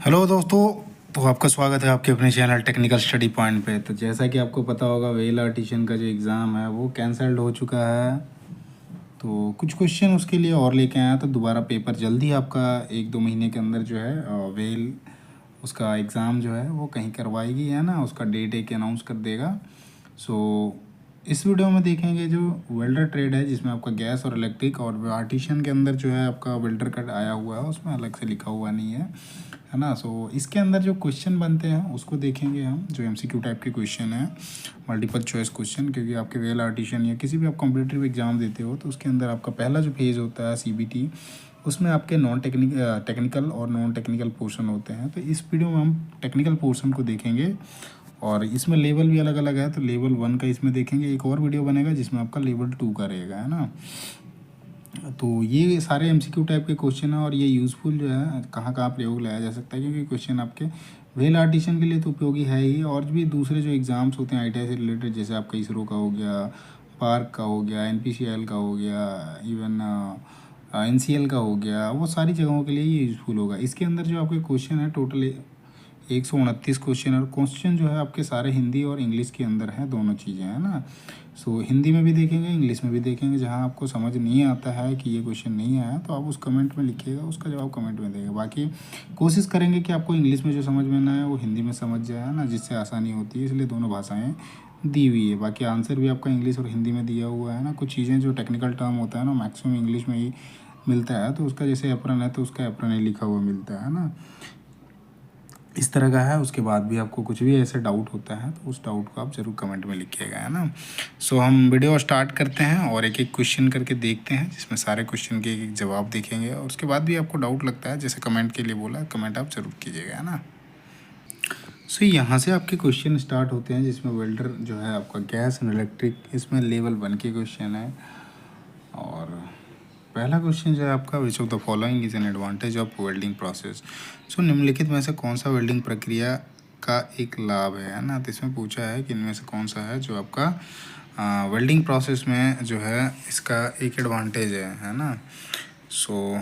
Hello दोस्तों। तो आपका स्वागत है आपके अपने चैनल टेक्निकल स्टडी पॉइंट पे। तो जैसा कि आपको पता होगा वेल आर्टिशन का जो एग्ज़ाम है वो कैंसल्ड हो चुका है। तो कुछ क्वेश्चन उसके लिए और लेके आया, तो दोबारा पेपर जल्दी आपका 1-2 महीने के अंदर जो है वेल उसका एग्ज़ाम जो है वो कहीं करवाएगी, है ना, उसका डेट एक अनाउंस कर देगा। सो इस वीडियो में देखेंगे जो वेल्डर ट्रेड है, जिसमें आपका गैस और इलेक्ट्रिक, और आर्टिशन के अंदर जो है आपका वेल्डर का आया हुआ है, उसमें अलग से लिखा हुआ नहीं है ना। सो इसके अंदर जो क्वेश्चन बनते हैं उसको देखेंगे हम, जो एमसीक्यू टाइप के क्वेश्चन है, मल्टीपल चॉइस क्वेश्चन। क्योंकि आपके वेल आर्टिशन या किसी भी आप कॉम्पिटिटिव एग्जाम देते हो तो उसके अंदर आपका पहला जो फेज़ होता है सीबीटी, उसमें आपके टेक्निकल और नॉन टेक्निकल पोर्शन होते हैं। तो इस वीडियो में हम टेक्निकल पोर्शन को देखेंगे, और इसमें लेवल भी अलग अलग है। तो लेवल 1 का इसमें देखेंगे, एक और वीडियो बनेगा जिसमें आपका लेवल 2 का रहेगा, है ना। तो ये सारे एमसीक्यू टाइप के क्वेश्चन है, और ये यूज़फुल जो है कहाँ कहाँ प्रयोग लाया जा सकता है, क्योंकि क्वेश्चन आपके वेल आर्टिशन के लिए तो उपयोगी है ही, और भी दूसरे जो एग्ज़ाम्स होते हैं आईटीआई से रिलेटेड, जैसे आपका इसरो का हो गया, पार्क का हो गया, एनपीसीएल का हो गया, इवन एनसीएल का हो गया, वो सारी जगहों के लिए ये यूज़फुल होगा। इसके अंदर जो आपके क्वेश्चन है टोटल 129 क्वेश्चन, और क्वेश्चन जो है आपके सारे हिंदी और इंग्लिश के अंदर है, दोनों चीज़ें हैं ना। सो हिंदी में भी देखेंगे, इंग्लिश में भी देखेंगे। जहाँ आपको समझ नहीं आता है कि ये क्वेश्चन नहीं आया तो आप उस कमेंट में लिखिएगा, उसका जवाब कमेंट में देंगे। बाकी कोशिश करेंगे कि आपको इंग्लिश में जो समझ में ना आए वो हिंदी में समझ जाए ना, जिससे आसानी होती है, इसलिए दोनों भाषाएँ दी हुई है। बाकी आंसर भी आपका इंग्लिश और हिंदी में दिया हुआ है ना। कुछ चीज़ें जो टेक्निकल टर्म होता है ना, मैक्सिमम इंग्लिश में ही मिलता है। तो उसका जैसे एप्रन है तो उसका एप्रन ही लिखा हुआ मिलता है ना, इस तरह का है। उसके बाद भी आपको कुछ भी ऐसे डाउट होता है तो उस डाउट को आप ज़रूर कमेंट में लिखिएगा, है ना। सो हम वीडियो स्टार्ट करते हैं और एक एक क्वेश्चन करके देखते हैं, जिसमें सारे क्वेश्चन के एक एक जवाब देखेंगे। और उसके बाद भी आपको डाउट लगता है, जैसे कमेंट के लिए बोला, कमेंट आप ज़रूर कीजिएगा, है ना। सो यहाँ से आपके क्वेश्चन स्टार्ट होते हैं, जिसमें वेल्डर जो है आपका गैस एंड इलेक्ट्रिक, इसमें लेवल 1 के क्वेश्चन है। और पहला क्वेश्चन जो है आपका, which of the following is an advantage of welding process. So निम्नलिखित में से कौन सा वेल्डिंग प्रक्रिया का एक लाभ है ना। तो इसमें पूछा है कि इनमें से कौन सा है जो आपका वेल्डिंग प्रोसेस में जो है इसका एक एडवांटेज है ना। सो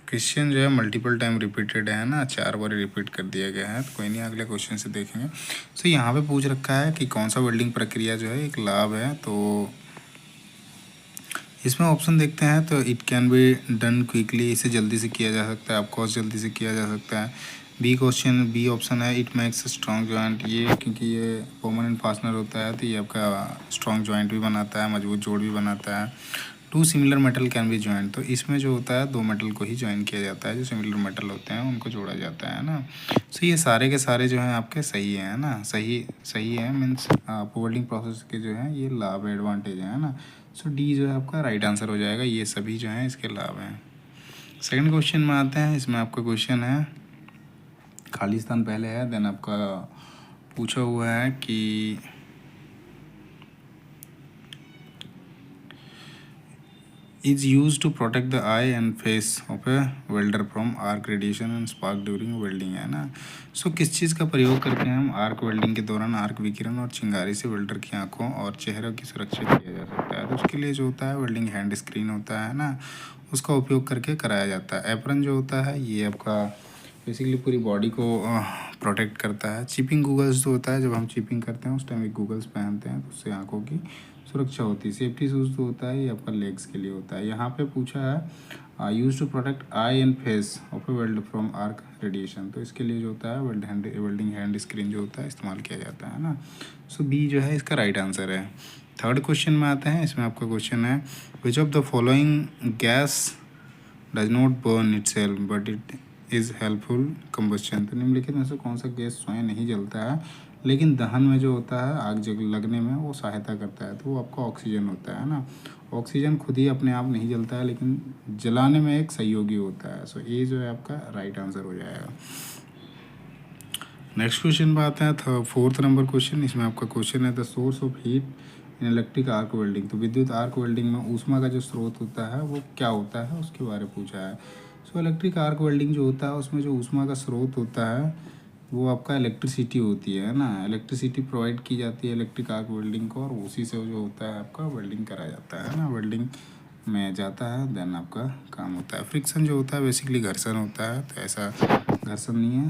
क्वेश्चन जो है मल्टीपल टाइम रिपीटेड है ना, 4 बार रिपीट कर दिया गया है। तो कोई नहीं, अगले क्वेश्चन से देखेंगे। सो यहाँ पे पूछ रखा है कि कौन सा वेल्डिंग प्रक्रिया जो है एक लाभ है। तो इसमें ऑप्शन देखते हैं, तो it can be done quickly, इसे जल्दी से किया जा सकता है, ऑफकोर्स जल्दी से किया जा सकता है। बी ऑप्शन है, इट मेक्स स्ट्रॉन्ग जॉइंट, ये क्योंकि ये परमानेंट फास्टनर होता है तो ये आपका स्ट्रॉन्ग जॉइंट भी बनाता है, मजबूत जोड़ भी बनाता है। 2 similar metal can B joint, तो इसमें जो होता है 2 मेटल को ही ज्वाइन किया जाता है, जो सिमिलर मेटल होते हैं उनको जोड़ा जाता है ना। सो ये सारे के सारे जो हैं आपके सही है ना, सही सही है, मीन्स वेल्डिंग प्रोसेस के जो है ये लाभ एडवांटेज है ना। सो डी जो है आपका राइट आंसर हो जाएगा, ये सभी जो हैं इसके लाभ हैं। सेकंड क्वेश्चन में आते हैं। इसमें आपका क्वेश्चन है, खाली स्थान पहले है, देन आपका पूछा हुआ है कि is used to protect the eye and face of a welder from arc radiation and spark during welding, है ना। सो किस चीज़ का प्रयोग करके हम आर्क वेल्डिंग के दौरान आर्क विकिरण और चिंगारी से वेल्डर की आंखों और चेहरे की सुरक्षा किया जा सकता है। तो उसके लिए जो होता है वेल्डिंग हैंड स्क्रीन होता है ना, उसका उपयोग करके कराया जाता है। एप्रन जो होता है ये आपका बेसिकली पूरी बॉडी को प्रोटेक्ट करता है। चिपिंग गूगल्स जो होता है, जब हम चिपिंग करते हैं उस टाइम एक गूगल्स पहनते हैं, तो उससे आंखों की सुरक्षा होती है। सेफ्टी शूज़ जो होता है ये आपका लेग्स के लिए होता है। यहाँ पे पूछा है use to protect eye and face of a weld from arc radiation, तो इसके लिए जो होता है वेल्डिंग हैंड स्क्रीन जो होता है इस्तेमाल किया जाता है ना। सो बी जो है इसका राइट आंसर है। थर्ड क्वेश्चन में आते हैं। इसमें आपका क्वेश्चन है, which of the following gas does not burn itself but it is helpful combustion. तो निम्नलिखित में से कौन सा गैस स्वयं नहीं जलता है लेकिन दहन में जो होता है आग जग लगने में वो सहायता करता है। तो वो आपका ऑक्सीजन होता है ना। ऑक्सीजन खुद ही अपने आप नहीं जलता है लेकिन जलाने में एक सहयोगी होता है। सो ए जो है आपका राइट आंसर हो जाएगा। नेक्स्ट क्वेश्चन पे आते हैं, फोर्थ नंबर क्वेश्चन। इसमें आपका क्वेश्चन है, the source of heat in electric arc welding. तो विद्युत आर्क वेल्डिंग में ऊष्मा का जो स्रोत होता है वो क्या होता है, उसके बारे में पूछा है। सो इलेक्ट्रिक आर्क वेल्डिंग जो होता है उसमें जो ऊष्मा का स्रोत होता है वो आपका इलेक्ट्रिसिटी होती है ना। इलेक्ट्रिसिटी प्रोवाइड की जाती है इलेक्ट्रिक आर्क वेल्डिंग को, और उसी से जो होता है आपका वेल्डिंग कराया जाता है ना। वेल्डिंग में जाता है, देन आपका काम होता है। फ्रिक्शन जो होता है बेसिकली घर्षण होता है, तो ऐसा घर्षण नहीं है,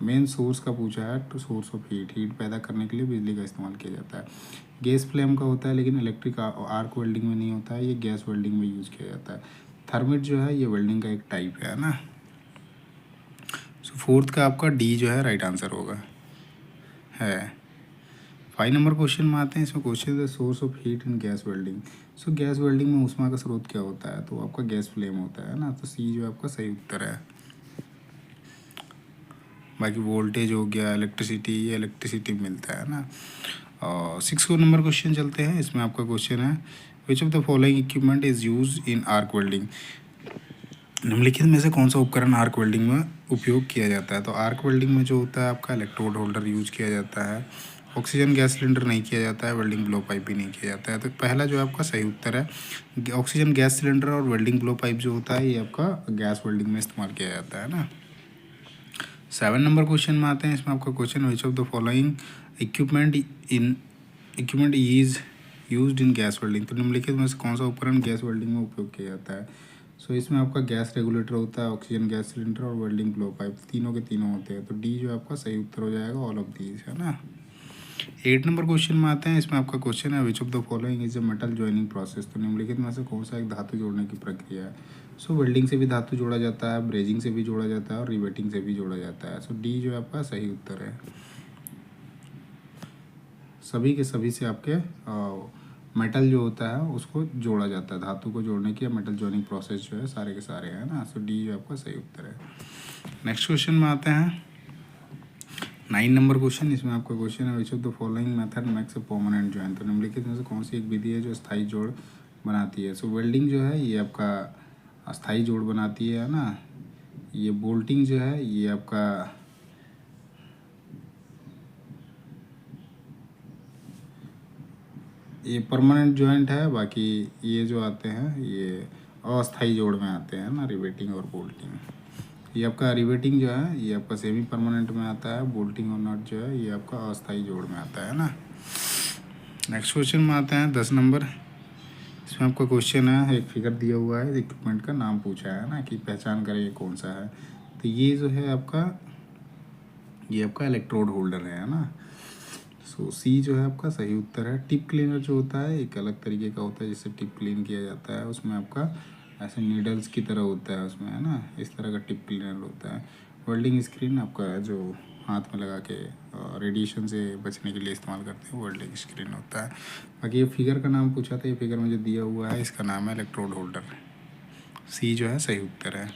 मेन सोर्स का पूछा है, तो सोर्स ऑफ हीट, हीट पैदा करने के लिए बिजली का इस्तेमाल किया जाता है। गैस फ्लेम का होता है, लेकिन इलेक्ट्रिक आर्क वेल्डिंग में नहीं होता है, ये गैस वेल्डिंग में यूज़ किया जाता है। थर्मिट जो है ये वेल्डिंग का एक टाइप है ना। सो फोर्थ का आपका डी जो है राइट आंसर होगा है। 5 नंबर क्वेश्चन में आते हैं। इसमें क्वेश्चन है source of heat in gas welding. So gas welding में ऊष्मा का स्रोत क्या होता है, तो आपका गैस फ्लेम होता है ना, तो सी जो आपका सही उत्तर है। बाकी वोल्टेज हो गया, इलेक्ट्रिसिटी, ये इलेक्ट्रिसिटी मिलता है ना। और 6 नंबर क्वेश्चन चलते हैं। इसमें आपका क्वेश्चन है which of the following equipment is use in arc welding. निम्नलिखित में से कौन सा उपकरण आर्क वेल्डिंग में उपयोग किया जाता है, तो आर्क वेल्डिंग में जो होता है आपका इलेक्ट्रोड होल्डर यूज किया जाता है। ऑक्सीजन गैस सिलेंडर नहीं किया जाता है, वेल्डिंग ब्लो पाइप भी नहीं किया जाता है। तो पहला जो आपका सही उत्तर है, ऑक्सीजन गैस सिलेंडर और वेल्डिंग ब्लो पाइप जो होता है ये आपका गैस वेल्डिंग में इस्तेमाल किया जाता है ना। 7 नंबर क्वेश्चन में आते हैं। इसमें आपका question which of the following equipment is used in gas welding. तो निम्नलिखित में से कौन सा उपकरण गैस वेल्डिंग में उपयोग किया जाता है। सो इसमें आपका गैस रेगुलेटर होता है, ऑक्सीजन गैस सिलेंडर और वेल्डिंग ब्लो पाइप, तीनों के तीनों होते हैं। तो डी जो आपका सही उत्तर हो जाएगा, ऑल ऑफ दीज है ना। 8 नंबर क्वेश्चन में आते हैं। इसमें आपका क्वेश्चन है which of the following is a metal joining process. तो निम्नलिखित में से कौन सा एक धातु जोड़ने की प्रक्रिया है। सो वेल्डिंग से भी धातु जोड़ा जाता है, ब्रेजिंग से भी जोड़ा जाता है और रिवेटिंग से भी जोड़ा जाता है। सो डी जो आपका सही उत्तर है। सभी के सभी से आपके मेटल जो होता है उसको जोड़ा जाता है, धातु को जोड़ने की मेटल जॉइनिंग प्रोसेस जो है सारे के सारे है ना। सो डी जो आपका सही उत्तर है। नेक्स्ट क्वेश्चन में आते हैं। 9 नंबर क्वेश्चन। इसमें आपका क्वेश्चन है which of the following method makes a permanent joint. तो निम्नलिखित में से कौन सी एक विधि है जो स्थायी जोड़ बनाती है। सो वेल्डिंग जो है ये आपका स्थायी जोड़ बनाती है ना। ये बोल्टिंग जो है ये आपका ये परमानेंट जॉइंट है। बाकी ये जो आते हैं ये अस्थाई जोड़ में आते हैं ना, रिवेटिंग और बोल्टिंग। ये आपका रिवेटिंग जो है ये आपका सेमी परमानेंट में आता है, बोल्टिंग और नट जो है ये आपका अस्थाई जोड़ में आता है ना। नेक्स्ट क्वेश्चन में आते हैं 10 नंबर। इसमें आपका क्वेश्चन है एक फिगर दिया हुआ है, इक्विपमेंट का नाम पूछा है ना कि पहचान करें ये कौन सा है। तो ये जो है आपका ये आपका इलेक्ट्रोड होल्डर है ना। सो सी जो है आपका सही उत्तर है। टिप क्लीनर जो होता है एक अलग तरीके का होता है जिससे टिप क्लीन किया जाता है, उसमें आपका ऐसे नीडल्स की तरह होता है उसमें है ना, इस तरह का टिप क्लीनर होता है। वेल्डिंग स्क्रीन आपका जो हाथ में लगा के रेडिएशन से बचने के लिए इस्तेमाल करते हैं, वेल्डिंग स्क्रीन होता है। बाकी ये फिगर का नाम पूछा था, ये फिगर में जो दिया हुआ है इसका नाम है इलेक्ट्रोड होल्डर। सी जो है सही उत्तर है।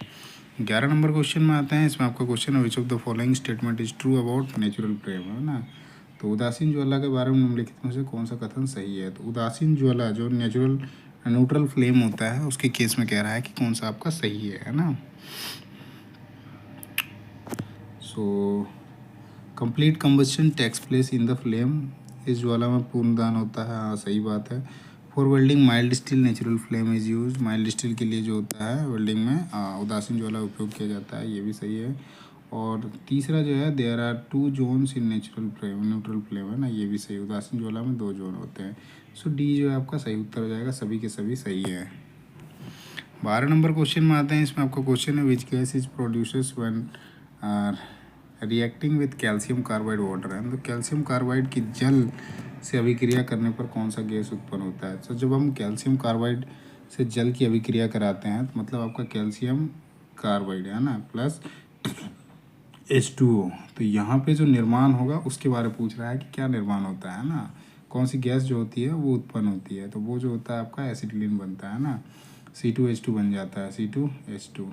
11 नंबर क्वेश्चन में आते हैं। इसमें आपका क्वेश्चन है which of the following statement is true about natural flame है ना। तो उदासीन ज्वाला के बारे में निम्नलिखित में से कौन सा कथन सही है। तो उदासीन ज्वाला जो न्यूट्रल फ्लेम होता है उसके केस में कह रहा है कि कौन सा आपका सही है ना। So complete combustion takes place in the flame, इस ज्वाला में पूर्ण दहन होता है, हाँ सही बात है। For welding mild steel natural flame is use. Mild steel के लिए जो होता है वेल्डिंग में उदासीन ज्वाला उपयोग किया जाता है, ये भी सही है। और तीसरा जो है there are 2 zones in natural flame, neutral flame है ना, ये भी सही। उदासीन ज्वाला में 2 जोन होते हैं। सो डी जो है आपका सही उत्तर हो जाएगा, सभी के सभी सही है। 12 नंबर क्वेश्चन में आते हैं। इसमें आपका क्वेश्चन है which gas is produces when reacting with calcium carbide water है। तो कैल्शियम कार्बाइड की जल से अभिक्रिया करने पर कौन सा गैस उत्पन्न होता है। तो जब हम कैल्शियम कार्बाइड से जल की अभिक्रिया कराते हैं तो मतलब आपका कैल्शियम कार्बाइड है ना प्लस H2O, तो यहाँ पे जो निर्माण होगा उसके बारे में पूछ रहा है कि क्या निर्माण होता है ना, कौन सी गैस जो होती है वो उत्पन्न होती है। तो वो जो होता है आपका एसिटिलीन बनता है ना, C2H2 बन जाता है, C2H2।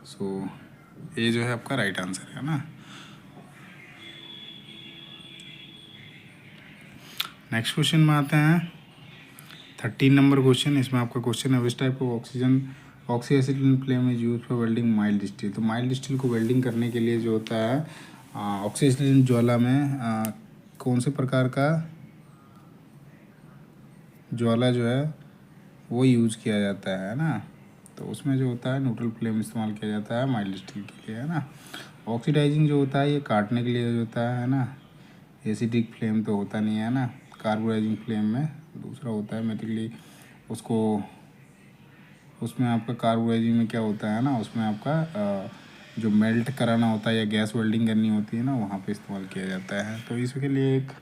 सो ये जो है आपका राइट आंसर है ना। नेक्स्ट क्वेश्चन में आते हैं 13 नंबर क्वेश्चन। इसमें आपका क्वेश्चन है which type of oxygen oxy acetylene flame is use for welding mild steel. तो माइल्ड स्टील को वेल्डिंग करने के लिए जो होता है ऑक्सी एसिटिलीन ज्वाला में कौन से प्रकार का ज्वाला जो है वो यूज़ किया जाता है ना। तो उसमें जो होता है न्यूट्रल फ्लेम इस्तेमाल किया जाता है माइल्ड स्टील के लिए है ना। ऑक्सीडाइजिंग जो होता है ये काटने के लिए जो होता है ना, एसिडिक फ्लेम तो होता नहीं है ना। कार्बोराइजिंग फ्लेम में दूसरा होता है मेटिकली उसको, उसमें आपका कार्बोराइजिंग में क्या होता है ना, उसमें आपका जो मेल्ट कराना होता है या गैस वेल्डिंग करनी होती है ना, वहाँ पे इस्तेमाल किया जाता है। तो इसके लिए एक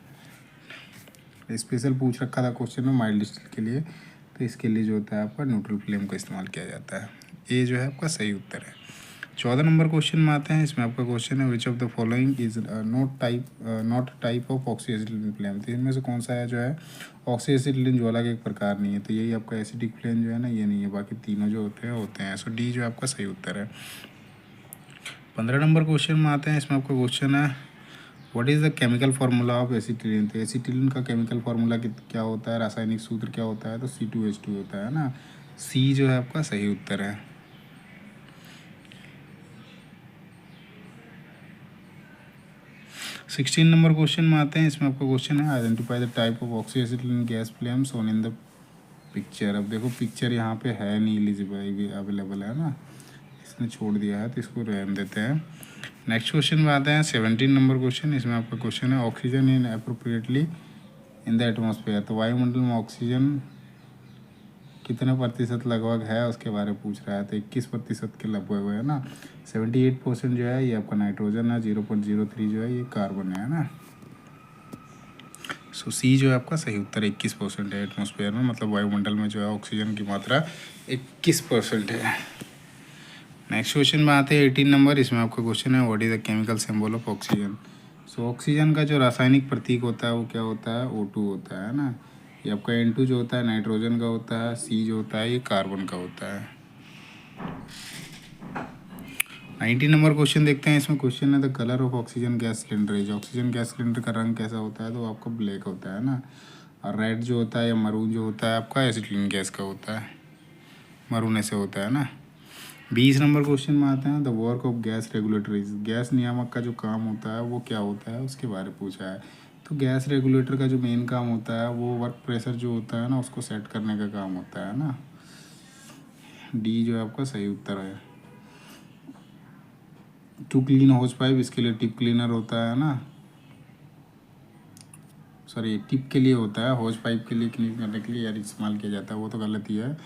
स्पेशल पूछ रखा था क्वेश्चन में माइल्ड स्टील के लिए, तो इसके लिए जो होता है आपका न्यूट्रल फ्लेम का इस्तेमाल किया जाता है। ये जो है आपका सही उत्तर है। 14 नंबर क्वेश्चन में आते हैं। इसमें आपका क्वेश्चन है which of the following is not type of oxyacetylene flame. तो इनमें से कौन सा है जो है ऑक्सीएसिटिलीन ज्वाला का एक प्रकार नहीं है। तो यही आपका एसिडिक फ्लेम जो है ना, ये नहीं है, बाकी तीनों जो होते हैं। सो डी जो आपका सही उत्तर है। 15 नंबर क्वेश्चन में आते हैं। इसमें आपका क्वेश्चन है what is the chemical formula of acetylene. तो एसिटिलीन का केमिकल फार्मूला क्या होता है, रासायनिक सूत्र क्या होता है, तो C2H2 होता है ना। सी जो है आपका सही उत्तर है। 16 नंबर क्वेश्चन में आते हैं। इसमें आपका क्वेश्चन है identify the type of oxyacetylene gas flame shown in the picture. अब देखो पिक्चर यहाँ पे है नहीं एलिजिबल अवेलेबल है ना, इसने छोड़ दिया है, तो इसको रहने देते हैं। नेक्स्ट क्वेश्चन में आते हैं 17 नंबर क्वेश्चन। इसमें आपका क्वेश्चन है oxygen in appropriately in the atmosphere. तो वायुमंडल में ऑक्सीजन कितने प्रतिशत लगभग है उसके बारे में पूछ रहा है। तो 21% के लगभग है ना। 78% जो है ये आपका नाइट्रोजन है, 0.03 जो है ये कार्बन है ना। सो सी जो है आपका सही उत्तर 21% है एटमॉस्फेयर में, मतलब वायुमंडल में जो है ऑक्सीजन की मात्रा 21% है। नेक्स्ट क्वेश्चन में आते हैं 18 नंबर। इसमें आपका क्वेश्चन है what is the chemical symbol of oxygen. So oxygen का जो रासायनिक प्रतीक होता है वो क्या होता है, O2 होता है ना। ये आपका N2 जो होता है नाइट्रोजन का होता है, C जो होता है ये कार्बन का होता है। 19 नंबर क्वेश्चन देखते हैं। इसमें क्वेश्चन है the colour of oxygen gas cylinder is. Oxygen gas cylinder का रंग कैसा होता है, तो आपका ब्लैक होता है ना। और रेड जो होता है या मरून जो होता है आपका एसिटिलीन गैस का होता है, मरून ऐसे होता है ना। 20 नंबर क्वेश्चन में आते हैं the work of gas regulator is. Gas नियामक का जो काम होता है वो क्या होता है, उसके बारे में पूछा है। तो गैस रेगुलेटर का जो मेन काम होता है वो वर्क प्रेशर जो होता है ना उसको सेट करने का काम होता है ना। डी जो है आपका सही उत्तर है। टू क्लीन होज पाइप, इसके लिए टिप क्लीनर होता है ना, सॉरी टिप के लिए होता है, होज पाइप के लिए क्लीन करने के लिए यार इस्तेमाल किया जाता है, वो तो गलत ही है।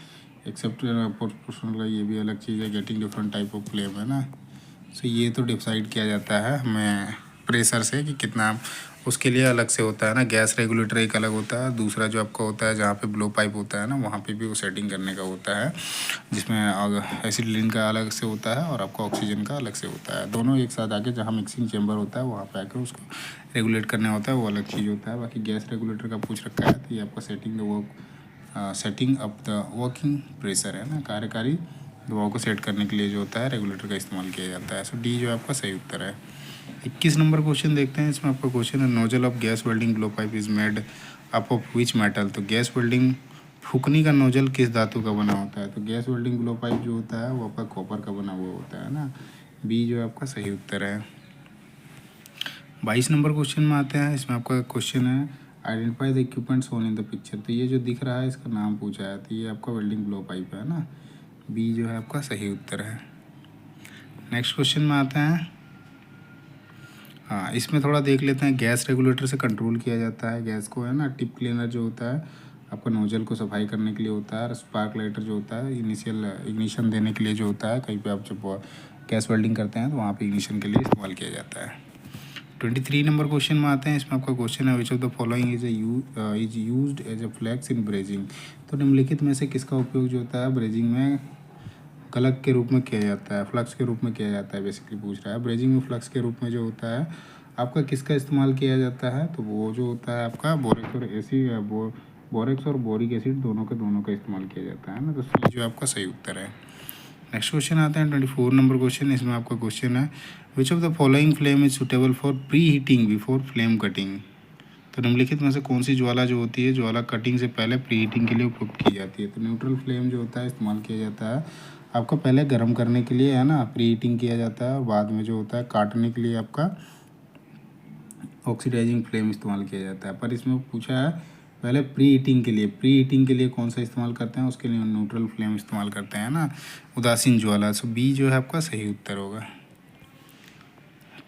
एक्सेप्ट प्रोपोर्शनल का ये भी अलग चीज़ है, getting different type of flame है ना। सो ये तो डिसाइड किया जाता है हमें प्रेशर से कि कितना, उसके लिए अलग से होता है ना। गैस रेगुलेटर एक अलग होता है, दूसरा जो आपका होता है जहाँ पे ब्लो पाइप होता है ना वहाँ पे भी वो सेटिंग करने का होता है, जिसमें एसिटिलीन का अलग से होता है और आपका ऑक्सीजन का अलग से होता है। दोनों एक साथ आके जहाँ मिक्सिंग चेम्बर होता है वहाँ पे आके उसको रेगुलेट करना होता है, वो अलग चीज़ होता है। बाकी गैस रेगुलेटर का पूछ रखा है तो ये आपका setting up the working pressure है ना, कार्यकारी दबाव को सेट करने के लिए जो होता है रेगुलेटर का इस्तेमाल किया जाता है। सो डी जो आपका सही उत्तर है। 21 नंबर क्वेश्चन देखते हैं। इसमें आपका क्वेश्चन है nozzle of gas welding blow pipe is made up of which metal. तो गैस वेल्डिंग फूकनी का नोजल किस धातु का बना होता है। तो गैस वेल्डिंग ब्लो पाइप जो होता है वो आपका कॉपर का बना हुआ होता है ना। बी जो आपका सही उत्तर है। 22 नंबर क्वेश्चन में आते हैं। इसमें आपका क्वेश्चन है identify the equipment shown in the picture. तो ये जो दिख रहा है इसका नाम पूछा है, तो ये आपका वेल्डिंग ब्लो पाइप है ना। बी जो है आपका सही उत्तर है। नेक्स्ट क्वेश्चन में आते हैं। हाँ, इसमें थोड़ा देख लेते हैं। गैस रेगुलेटर से कंट्रोल किया जाता है गैस को है ना। टिप क्लीनर जो होता है आपका नोजल को सफाई करने के लिए होता है। स्पार्क लाइटर जो होता है इनिशियल इग्निशन देने के लिए जो होता है, कहीं पे आप जब गैस वेल्डिंग करते हैं तो वहाँ पे इग्निशन के लिए इस्तेमाल किया जाता है। 23 नंबर क्वेश्चन में आते हैं। इसमें आपका क्वेश्चन है which of the following is used as a flux in brazing. तो निम्नलिखित में से किसका उपयोग जो होता है ब्रेजिंग में गलक के रूप में किया जाता है, फ्लक्स के रूप में किया जाता है, बेसिकली पूछ रहा है। ब्रेजिंग में फ्लक्स के रूप में जो होता है आपका किसका इस्तेमाल किया जाता है, तो वो जो होता है आपका बोरेक्स और बोरिक एसिड दोनों का इस्तेमाल किया जाता है ना। तो सी जो आपका सही उत्तर है। नेक्स्ट क्वेश्चन आता है 24 नंबर क्वेश्चन। इसमें आपका क्वेश्चन है which of the following flame is suitable for pre heating before flame cutting. तो निम्नलिखित में से कौन सी ज्वाला जो होती है ज्वाला कटिंग से पहले प्री हीटिंग के लिए उपयुक्त की जाती है। तो न्यूट्रल फ्लेम जो होता है इस्तेमाल किया जाता है आपको पहले गर्म करने के लिए है ना, प्री हीटिंग किया जाता है, और बाद में जो होता है काटने के लिए आपका ऑक्सीडाइजिंग फ्लेम इस्तेमाल किया जाता है। पर इसमें पूछा है पहले प्री हीटिंग के लिए कौन सा इस्तेमाल करते हैं, उसके लिए न्यूट्रल फ्लेम इस्तेमाल करते हैं ना, उदासीन ज्वाला। सो बी जो है आपका सही उत्तर होगा।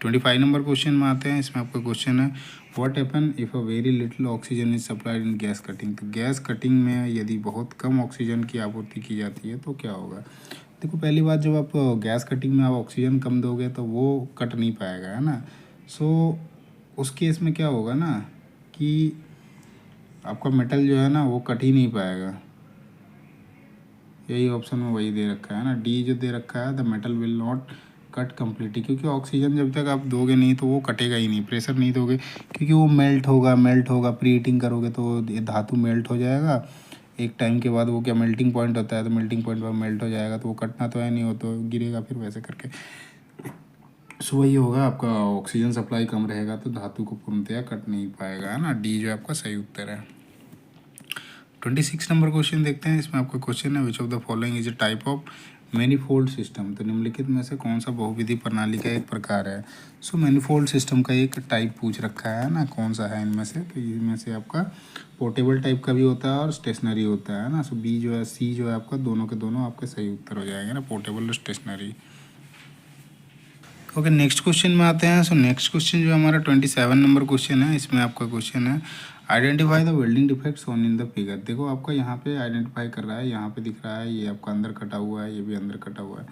25 नंबर क्वेश्चन में आते हैं। इसमें आपका क्वेश्चन है what happen if a very little oxygen is supplied in gas cutting. तो गैस कटिंग में यदि बहुत कम ऑक्सीजन की आपूर्ति की जाती है तो क्या होगा। देखो पहली बात, जब आप गैस कटिंग में आप ऑक्सीजन कम दोगे तो वो कट नहीं पाएगा, है ना। सो उस केस में क्या होगा ना कि आपका मेटल जो है ना वो कट ही नहीं पाएगा। यही ऑप्शन में वही दे रखा है ना, डी जो दे रखा है, the metal will not cut completely, क्योंकि ऑक्सीजन जब तक आप दोगे नहीं तो वो कटेगा ही नहीं, प्रेशर नहीं दोगे, क्योंकि वो मेल्ट होगा प्री हीटिंग करोगे तो ये धातु मेल्ट हो जाएगा। एक टाइम के बाद वो क्या मेल्टिंग पॉइंट होता है, तो मेल्टिंग पॉइंट पर मेल्ट हो जाएगा, तो वो कटना तो है नहीं, हो तो गिरेगा फिर वैसे करके। सो वही होगा, आपका ऑक्सीजन सप्लाई कम रहेगा तो धातु को पूर्णतया कट नहीं पाएगा, है ना। डी जो आपका सही उत्तर है। 26 नंबर क्वेश्चन देखते हैं। इसमें आपका क्वेश्चन है, which of the following is a type of manifold system. तो निम्नलिखित में से कौन सा बहुविधि प्रणाली का एक प्रकार है। सो मैनीफोल्ड सिस्टम का एक टाइप पूछ रखा है ना, कौन सा है इनमें से। तो इनमें से आपका पोर्टेबल टाइप का भी होता है और स्टेशनरी होता है ना। सो बी जो है, सी जो है आपका, दोनों के दोनों आपके सही उत्तर हो जाएंगे ना, पोर्टेबल और स्टेशनरी। ओके, नेक्स्ट क्वेश्चन में आते हैं। सो नेक्स्ट क्वेश्चन जो हमारा 27 नंबर क्वेश्चन है, इसमें आपका क्वेश्चन है, identify the welding defects on in the figure. देखो आपका यहाँ पे आइडेंटिफाई कर रहा है, यहाँ पे दिख रहा है, ये आपका अंदर कटा हुआ है, ये भी अंदर कटा हुआ है,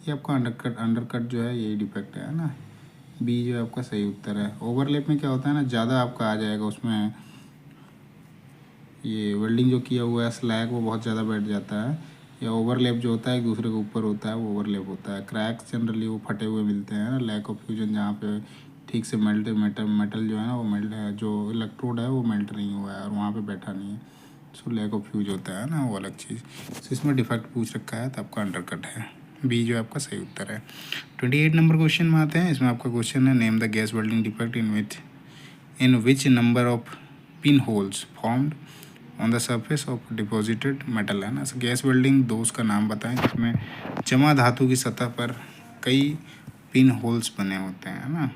ये आपका अंडर कट जो है यही डिफेक्ट है ना। बी जो है आपका सही उत्तर है। ओवरलैप में क्या होता है ना, ज़्यादा आपका आ जाएगा उसमें, ये वेल्डिंग जो किया हुआ है स्लैग वो बहुत ज़्यादा बैठ जाता है, या ओवरलैप जो होता है एक दूसरे के ऊपर होता है वो ओवरलैप होता है। क्रैक्स जनरली वो फटे हुए मिलते हैं ना, लैक ऑफ फ्यूजन, जहाँ पे ठीक से मेटल जो है ना वो मेल्ट है, जो इलेक्ट्रोड है वो मेल्ट नहीं हुआ है और वहाँ पे बैठा नहीं है, सो लैक ऑफ फ्यूज होता है ना, वो अलग चीज़। सो इसमें डिफेक्ट पूछ रखा है तो आपका अंडर कट है, बी जो आपका सही उत्तर है। 28 नंबर क्वेश्चन में आते हैं। इसमें आपका क्वेश्चन है, name the gas welding defect in which number of pin holes formed on the surface of deposited metal, है ना। गैस वेल्डिंग दोष का नाम बताएं जिसमें जमा धातु की सतह पर कई पिन होल्स बने होते हैं ना।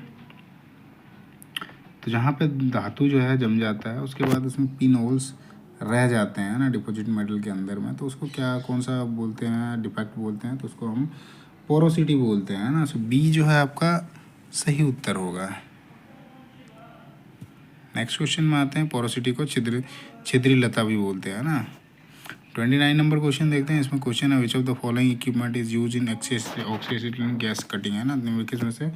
तो जहाँ पे धातु जो है जम जाता है उसके बाद उसमें पिन होल्स रह जाते हैं ना डिपॉजिट मेटल के अंदर में, तो उसको क्या कौन सा बोलते हैं, डिफेक्ट बोलते हैं, तो उसको हम पोरोसिटी बोलते हैं ना। सो बी जो है आपका सही उत्तर होगा। नेक्स्ट क्वेश्चन में आते हैं। पोरोसिटी को छिद्री लता भी बोलते हैं ना। 29 नंबर क्वेश्चन देखते हैं। इसमें क्वेश्चन है, which of the following equipment is use in oxyacetylene gas cutting, है ना। निम्नलिखित में से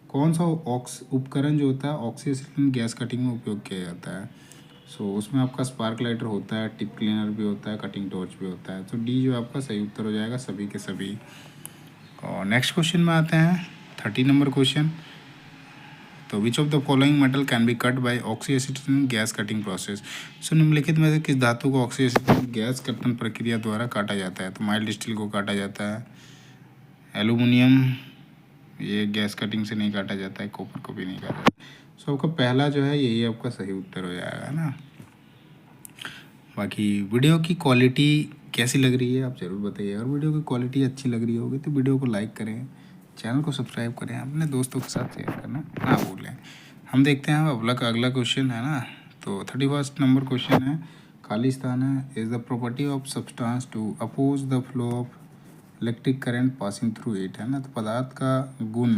कौन सा उपकरण जो होता है ऑक्सीएसिटिलीन गैस कटिंग में उपयोग किया जाता है। सो उसमें आपका स्पार्क लाइटर होता है, टिप क्लीनर भी होता है, कटिंग टॉर्च भी होता है। तो डी जो आपका सही उत्तर हो जाएगा सभी के सभी। और नेक्स्ट क्वेश्चन में आते हैं। 30 नंबर क्वेश्चन, तो which of the following metal can be cut by oxyacetylene gas cutting process. So निम्नलिखित में से किस धातु को ऑक्सीएसिटिलीन गैस कर्तन प्रक्रिया द्वारा काटा जाता है। तो माइल्ड स्टील को काटा जाता है, एल्यूमिनियम ये गैस कटिंग से नहीं काटा जाता है, कॉपर को भी नहीं काटा जाता। सो आपका पहला जो है यही आपका सही उत्तर हो जाएगा ना। बाकी वीडियो की क्वालिटी कैसी लग रही है आप ज़रूर बताइए। अगर वीडियो की क्वालिटी अच्छी लग रही होगी तो वीडियो को लाइक करें, चैनल को सब्सक्राइब करें, अपने दोस्तों के साथ शेयर करना ना भूलें। हम देखते हैं अगला क्वेश्चन है ना। तो 31 नंबर क्वेश्चन है, खालिस्तान है, is the property of substance to oppose the flow of electric current passing through it, है ना। तो पदार्थ का गुण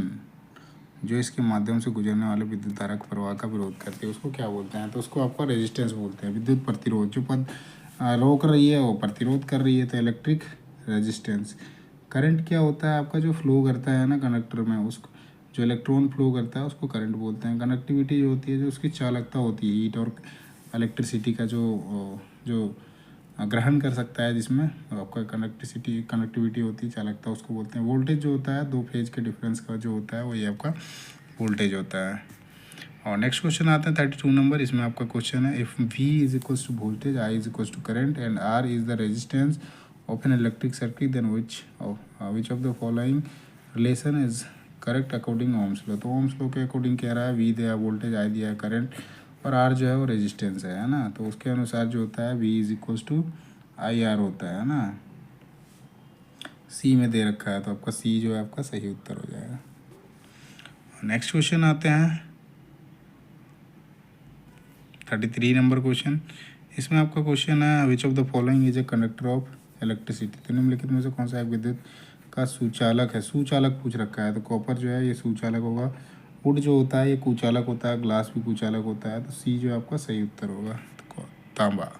जो इसके माध्यम से गुजरने वाले विद्युत धारा के प्रवाह का विरोध करती है उसको क्या बोलते हैं। तो उसको आपका रेजिस्टेंस बोलते हैं, विद्युत प्रतिरोध। जो रोक रही है वो प्रतिरोध कर रही है, तो इलेक्ट्रिक रेजिस्टेंस। करंट क्या होता है आपका, जो फ्लो करता है ना कंडक्टर में, उसको जो इलेक्ट्रॉन फ्लो करता है उसको करंट बोलते हैं। कंडक्टिविटी जो होती है, जो उसकी चालकता होती है, हीट और इलेक्ट्रिसिटी का जो ग्रहण कर सकता है, जिसमें आपका कनेक्टिविटी होती है, चालकता उसको बोलते हैं। वोल्टेज जो होता है, दो फेज के डिफरेंस का जो होता है वही आपका वोल्टेज होता है। और नेक्स्ट क्वेश्चन आता है 32 नंबर। इसमें आपका क्वेश्चन है, if V is equals to voltage, I is equals to current and R is the resistance of an electric circuit, then which of the following relation is correct according Ohm's law. तो Ohm's law के according कह रहा है, V दिया है voltage, I दिया है current और R जो है वो रेजिस्टेंस है ना। तो उसके अनुसार जो होता है V is equals to IR होता है ना। C में दे रखा है तो आपका C जो है आपका सही उत्तर हो जाएगा। नेक्स्ट क्वेश्चन आते हैं 33 नंबर क्वेश्चन। इसमें आपका क्वेश्चन है, which of the following is a conductor of electricity. तो निम्नलिखित में से कौन सा एक विद्युत का सुचालक है। सुचालक पूछ रखा है, तो कॉपर जो है ये सुचालक होगा, वुड जो होता है ये कुचालक होता है, ग्लास भी कुचालक होता है, तो सी जो आपका सही उत्तर होगा, तो तांबा।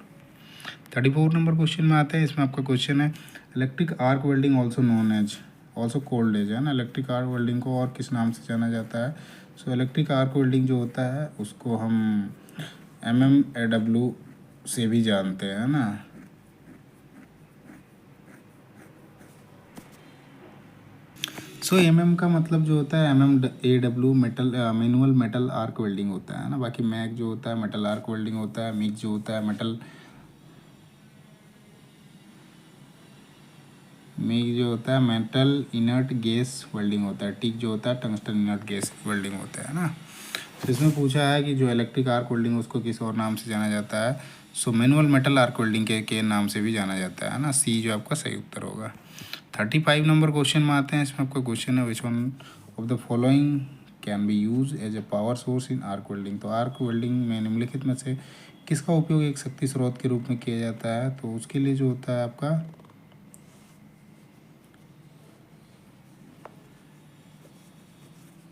34 नंबर क्वेश्चन में आते हैं। इसमें आपका क्वेश्चन है, electric arc welding also known as also called as है ना। इलेक्ट्रिक आर्क वेल्डिंग को और किस नाम से जाना जाता है? सो इलेक्ट्रिक आर्क वेल्डिंग जो होता है उसको हम MMAW से भी जानते हैं ना। सो का मतलब जो होता है MMAW metal manual metal arc welding होता है ना। बाकी मैक जो होता है मेटल आर्क वेल्डिंग होता है। मिग जो होता है मेटल इनर्ट गैस वेल्डिंग होता है। टिक जो होता है टंगस्टन इनर्ट गैस वेल्डिंग होता है ना। तो इसमें पूछा है कि जो इलेक्ट्रिक आर्क वेल्डिंग उसको किस और नाम से जाना जाता है? So manual metal arc welding के नाम से भी जाना जाता है ना। सी जो आपका सही उत्तर होगा। 35 नंबर क्वेश्चन में आते हैं। इसमें आपका क्वेश्चन है which one of the following can be use as a power source in arc welding. तो आर्क वेल्डिंग में निम्नलिखित में से किसका उपयोग एक शक्ति स्रोत के रूप में किया जाता है? तो उसके लिए जो होता है आपका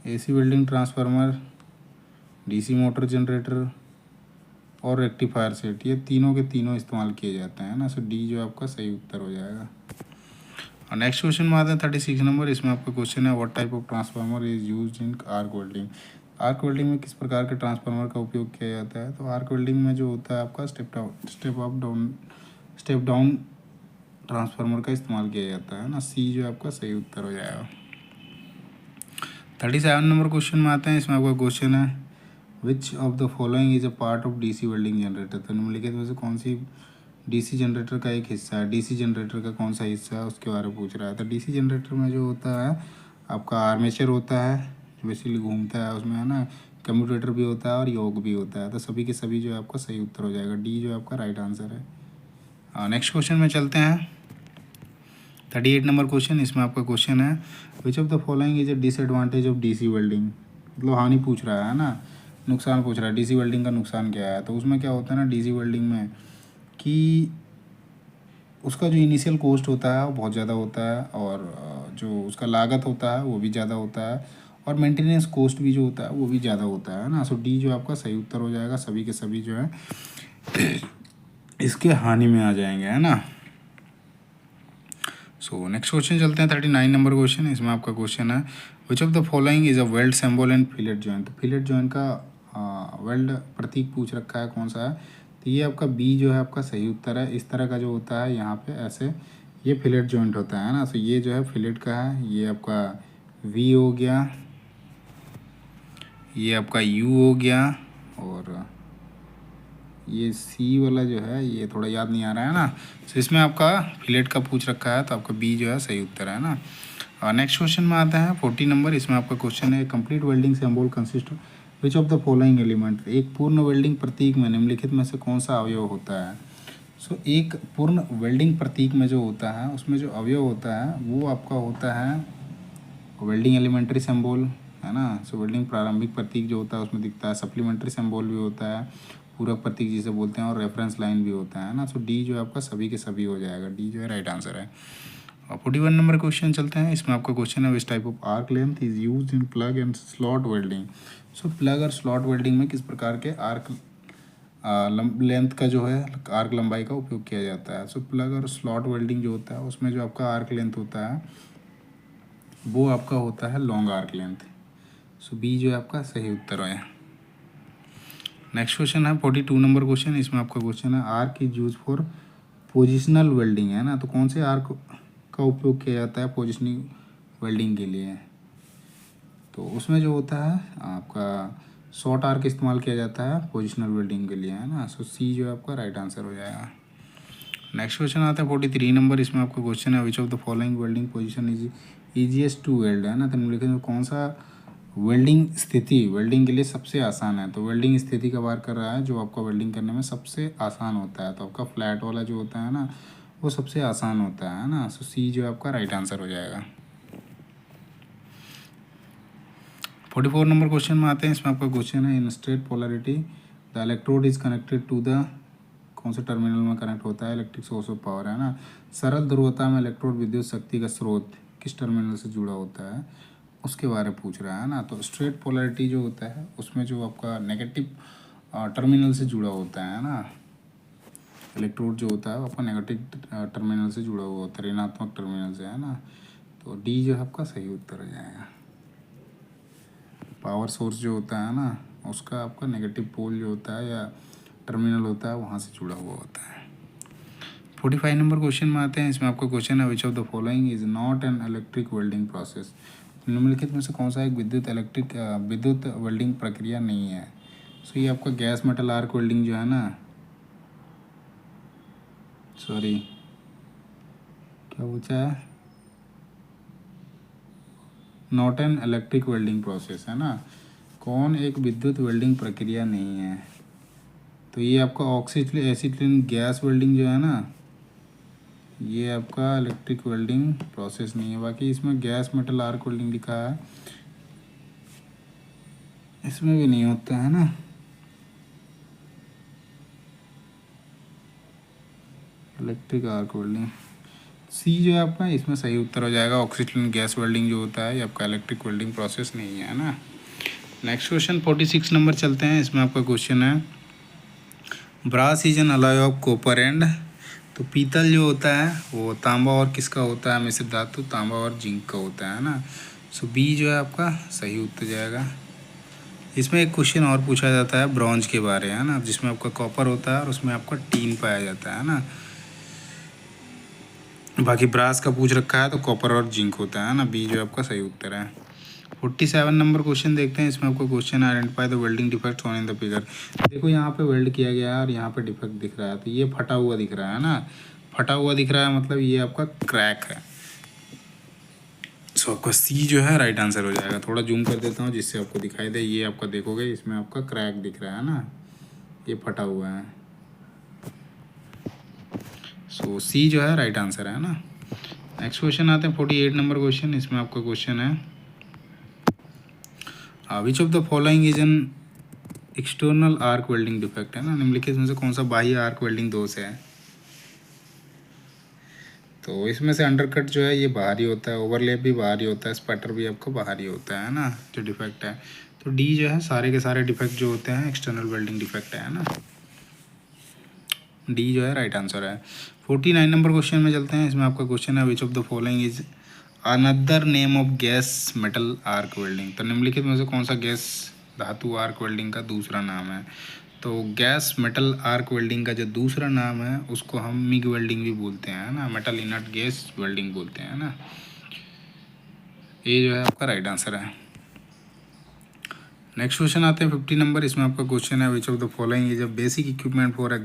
AC welding transformer, DC motor generator और रेक्टिफायर सेट, ये तीनों के तीनों इस्तेमाल किए जाते हैं ना। सो डी जो आपका सही उत्तर हो जाएगा। और नेक्स्ट क्वेश्चन में आते हैं 36 नंबर। इसमें आपका क्वेश्चन है what type of transformer is used in arc welding. Arc welding में किस प्रकार के ट्रांसफार्मर का उपयोग किया जाता है? तो आर्क वेल्डिंग में जो होता है आपका स्टेप डाउन ट्रांसफार्मर का इस्तेमाल किया जाता है ना। सी जो आपका सही उत्तर हो जाएगा। 37 नंबर क्वेश्चन में आते हैं। इसमें आपका क्वेश्चन है which of the following is a part of DC welding generator. तो निम्नलिखित में से कौन सी DC जनरेटर का एक हिस्सा है? DC जनरेटर का कौन सा हिस्सा है उसके बारे में पूछ रहा है। तो DC जनरेटर में जो होता है आपका आर्मेचर होता है जो बेसिकली घूमता है उसमें, है ना। कम्यूटेटर भी होता है और योक भी होता है। तो सभी के सभी जो है आपका सही उत्तर हो जाएगा। डी जो आपका राइट आंसर है। नेक्स्ट क्वेश्चन में चलते हैं। 38 नंबर क्वेश्चन। इसमें आपका क्वेश्चन है which of the following is a disadvantage of DC welding. मतलब हानि पूछ रहा है ना, नुकसान पूछ रहा है। DC वेल्डिंग का नुकसान क्या है? तो उसमें क्या होता है ना DC वेल्डिंग में कि उसका जो इनिशियल कॉस्ट होता है वो बहुत ज़्यादा होता है और जो उसका लागत होता है वो भी ज़्यादा होता है और मेंटेनेंस कॉस्ट भी जो होता है वो भी ज़्यादा होता है ना। सो डी जो आपका सही उत्तर हो जाएगा। सभी के सभी जो है इसके हानि में आ जाएंगे, है ना। सो नेक्स्ट क्वेश्चन चलते हैं 39 नंबर क्वेश्चन। इसमें आपका क्वेश्चन है which of the following is a weld symbol and fillet joint. Fillet joint का वेल्ड प्रतीक पूछ रखा है कौन सा है? तो ये आपका बी जो है आपका सही उत्तर है। इस तरह का जो होता है यहाँ पे ऐसे ये फिलेट जॉइंट होता है ना। सो ये जो है फिलेट का है। ये आपका वी हो गया, ये आपका यू हो गया और ये सी वाला जो है ये थोड़ा याद नहीं आ रहा है ना। तो इसमें आपका फिलेट का पूछ रखा है तो आपका बी जो है सही उत्तर है ना। और नेक्स्ट क्वेश्चन में आता है 40 नंबर। इसमें आपका क्वेश्चन है complete welding symbol consist which of the following element. एक पूर्ण वेल्डिंग प्रतीक में निम्नलिखित में से कौन सा अवयव होता है? सो एक पूर्ण वेल्डिंग प्रतीक में जो होता है उसमें जो अवयव होता है वो आपका होता है वेल्डिंग एलिमेंट्री सिंबल, है ना। सो वेल्डिंग प्रारंभिक प्रतीक जो होता है उसमें दिखता है। सप्लीमेंट्री सिंबल भी होता है, पूरक प्रतीक जिसे बोलते हैं, और रेफरेंस लाइन भी होता है ना। सो डी जो है आपका सभी के सभी हो जाएगा। डी जो है राइट आंसर है। और 41 नंबर क्वेश्चन चलते हैं। इसमें आपका क्वेश्चन है which type of arc length is use in plug and slot welding. So plug और स्लॉट वेल्डिंग में किस प्रकार के आर्क लेंथ का जो है आर्क लंबाई का उपयोग किया जाता है? सो प्लग और स्लॉट वेल्डिंग जो होता है उसमें जो आपका आर्क लेंथ होता है वो आपका होता है लॉन्ग आर्क लेंथ। सो बी जो है आपका सही उत्तर है। नेक्स्ट क्वेश्चन है 42 नंबर क्वेश्चन। इसमें आपका क्वेश्चन है arc is use for positional welding, है ना। तो कौन से आर्क का उपयोग किया जाता है पोजिशनिंग वेल्डिंग के लिए? तो उसमें जो होता है आपका शॉर्ट आर्क इस्तेमाल किया जाता है पोजिशनल वेल्डिंग के लिए, है ना। सो सी जो है आपका राइट आंसर हो जाएगा। नेक्स्ट क्वेश्चन आता है 43 नंबर। इसमें आपका क्वेश्चन है which of the following welding position is easiest to weld, है ना। तो निम्नलिखित में कौन सा वेल्डिंग स्थिति वेल्डिंग के लिए सबसे आसान है? तो वेल्डिंग स्थिति का बात कर रहा है जो आपका वेल्डिंग करने में सबसे आसान होता है। तो आपका फ्लैट वाला जो होता है ना वो सबसे आसान होता है ना। सो सी जो आपका राइट आंसर हो जाएगा। 44 नंबर क्वेश्चन में आते हैं। इसमें आपका क्वेश्चन है in straight polarity the electrode is connected to the, कौन से टर्मिनल में कनेक्ट होता है? इलेक्ट्रिक सोर्स ऑफ पावर, है ना। सरल ध्रुवता में इलेक्ट्रोड विद्युत शक्ति का स्रोत किस टर्मिनल से जुड़ा होता है उसके बारे में पूछ रहा है ना। तो स्ट्रेट पोलैरिटी जो होता है उसमें जो आपका नेगेटिव टर्मिनल से जुड़ा होता है ना। इलेक्ट्रोड जो होता है वो आपका नेगेटिव टर्मिनल से जुड़ा हुआ होता है, ऋणात्मक टर्मिनल से, है ना। तो डी जो है आपका सही उत्तर हो जाएगा। पावर सोर्स जो होता है ना, उसका आपका नेगेटिव पोल जो होता है या टर्मिनल होता है वहाँ से जुड़ा हुआ होता है। 45 नंबर क्वेश्चन में आते हैं। इसमें आपका क्वेश्चन है, which of the following is not an electric welding process. निम्नलिखित में से कौन सा एक विद्युत वेल्डिंग प्रक्रिया नहीं है। सो ये आपका गैस मेटल आर्क वेल्डिंग जो है ना, सॉरी क्या पूछा है, not an electric welding process, है ना। कौन एक विद्युत वेल्डिंग प्रक्रिया नहीं है। तो ये आपका ऑक्सीजन एसिटिलीन गैस वेल्डिंग जो है ना, ये आपका इलेक्ट्रिक वेल्डिंग प्रोसेस नहीं है। बाकी इसमें गैस मेटल आर्क वेल्डिंग लिखा है, इसमें भी नहीं होता है ना। इलेक्ट्रिक आर्क वेल्डिंग सी जो है आपका इसमें सही उत्तर हो जाएगा। ऑक्सीजन गैस वेल्डिंग जो होता है ये आपका इलेक्ट्रिक वेल्डिंग प्रोसेस नहीं है ना। नेक्स्ट क्वेश्चन 46 नंबर चलते हैं। इसमें आपका क्वेश्चन है, brass is an alloy of copper and. तो पीतल जो होता है वो तांबा और किसका होता है, मिश्र धातु तांबा और जिंक का होता है ना। सो बी जो है आपका सही उत्तर जाएगा। इसमें एक क्वेश्चन और पूछा जाता है ब्रॉन्ज के बारे, है ना, जिसमें आपका कॉपर होता है और उसमें आपका टीन पाया जाता है ना। बाकी ब्रास का पूछ रखा है तो कॉपर और जिंक होता है ना। बी जो आपका सही उत्तर है। 47 नंबर क्वेश्चन देखते हैं। इसमें आपका क्वेश्चन है, identify the welding defect on in the figure. देखो यहाँ पे वेल्ड किया गया है और यहाँ पे डिफेक्ट दिख रहा है, तो ये फटा हुआ दिख रहा है ना। फटा हुआ दिख रहा है मतलब ये आपका क्रैक है। सो आपका सी जो है राइट आंसर हो जाएगा। थोड़ा जूम कर देता हूँ जिससे आपको दिखाई दे। ये आपका देखोगे इसमें आपका क्रैक दिख रहा है ना, ये फटा हुआ है। सो सी जो है राइट आंसर है ना। नेक्स्ट क्वेश्चन आते हैं 48 नंबर क्वेश्चन। इसमें आपका क्वेश्चन है, which of the following is an external arc welding defect, है ना। निम्नलिखित में से कौन सा बाह्य आर्क वेल्डिंग दोष है। तो इसमें से अंडरकट जो है ये बाहरी होता है, ओवरलैप भी बाहरी होता है, स्पटर भी आपको बाहरी होता है ना, जो डिफेक्ट है। तो डी जो है सारे के सारे डिफेक्ट जो होते हैं एक्सटर्नल वेल्डिंग डिफेक्ट है ना। डी जो है राइट आंसर है। 49 नंबर क्वेश्चन में चलते हैं। इसमें आपका क्वेश्चन है, which of the following is another name of gas metal arc welding. तो निम्नलिखित में से कौन सा गैस धातु आर्क वेल्डिंग का दूसरा नाम है। तो गैस मेटल आर्क वेल्डिंग का जो दूसरा नाम है उसको हम मिग वेल्डिंग भी बोलते हैं ना, मेटल इनर्ट गैस वेल्डिंग बोलते हैं ना। ये जो है आपका राइट आंसर है। नेक्स्ट क्वेश्चन आते हैं 50 नंबर। इसमें आपका क्वेश्चन है, which of the following is a basic equipment for a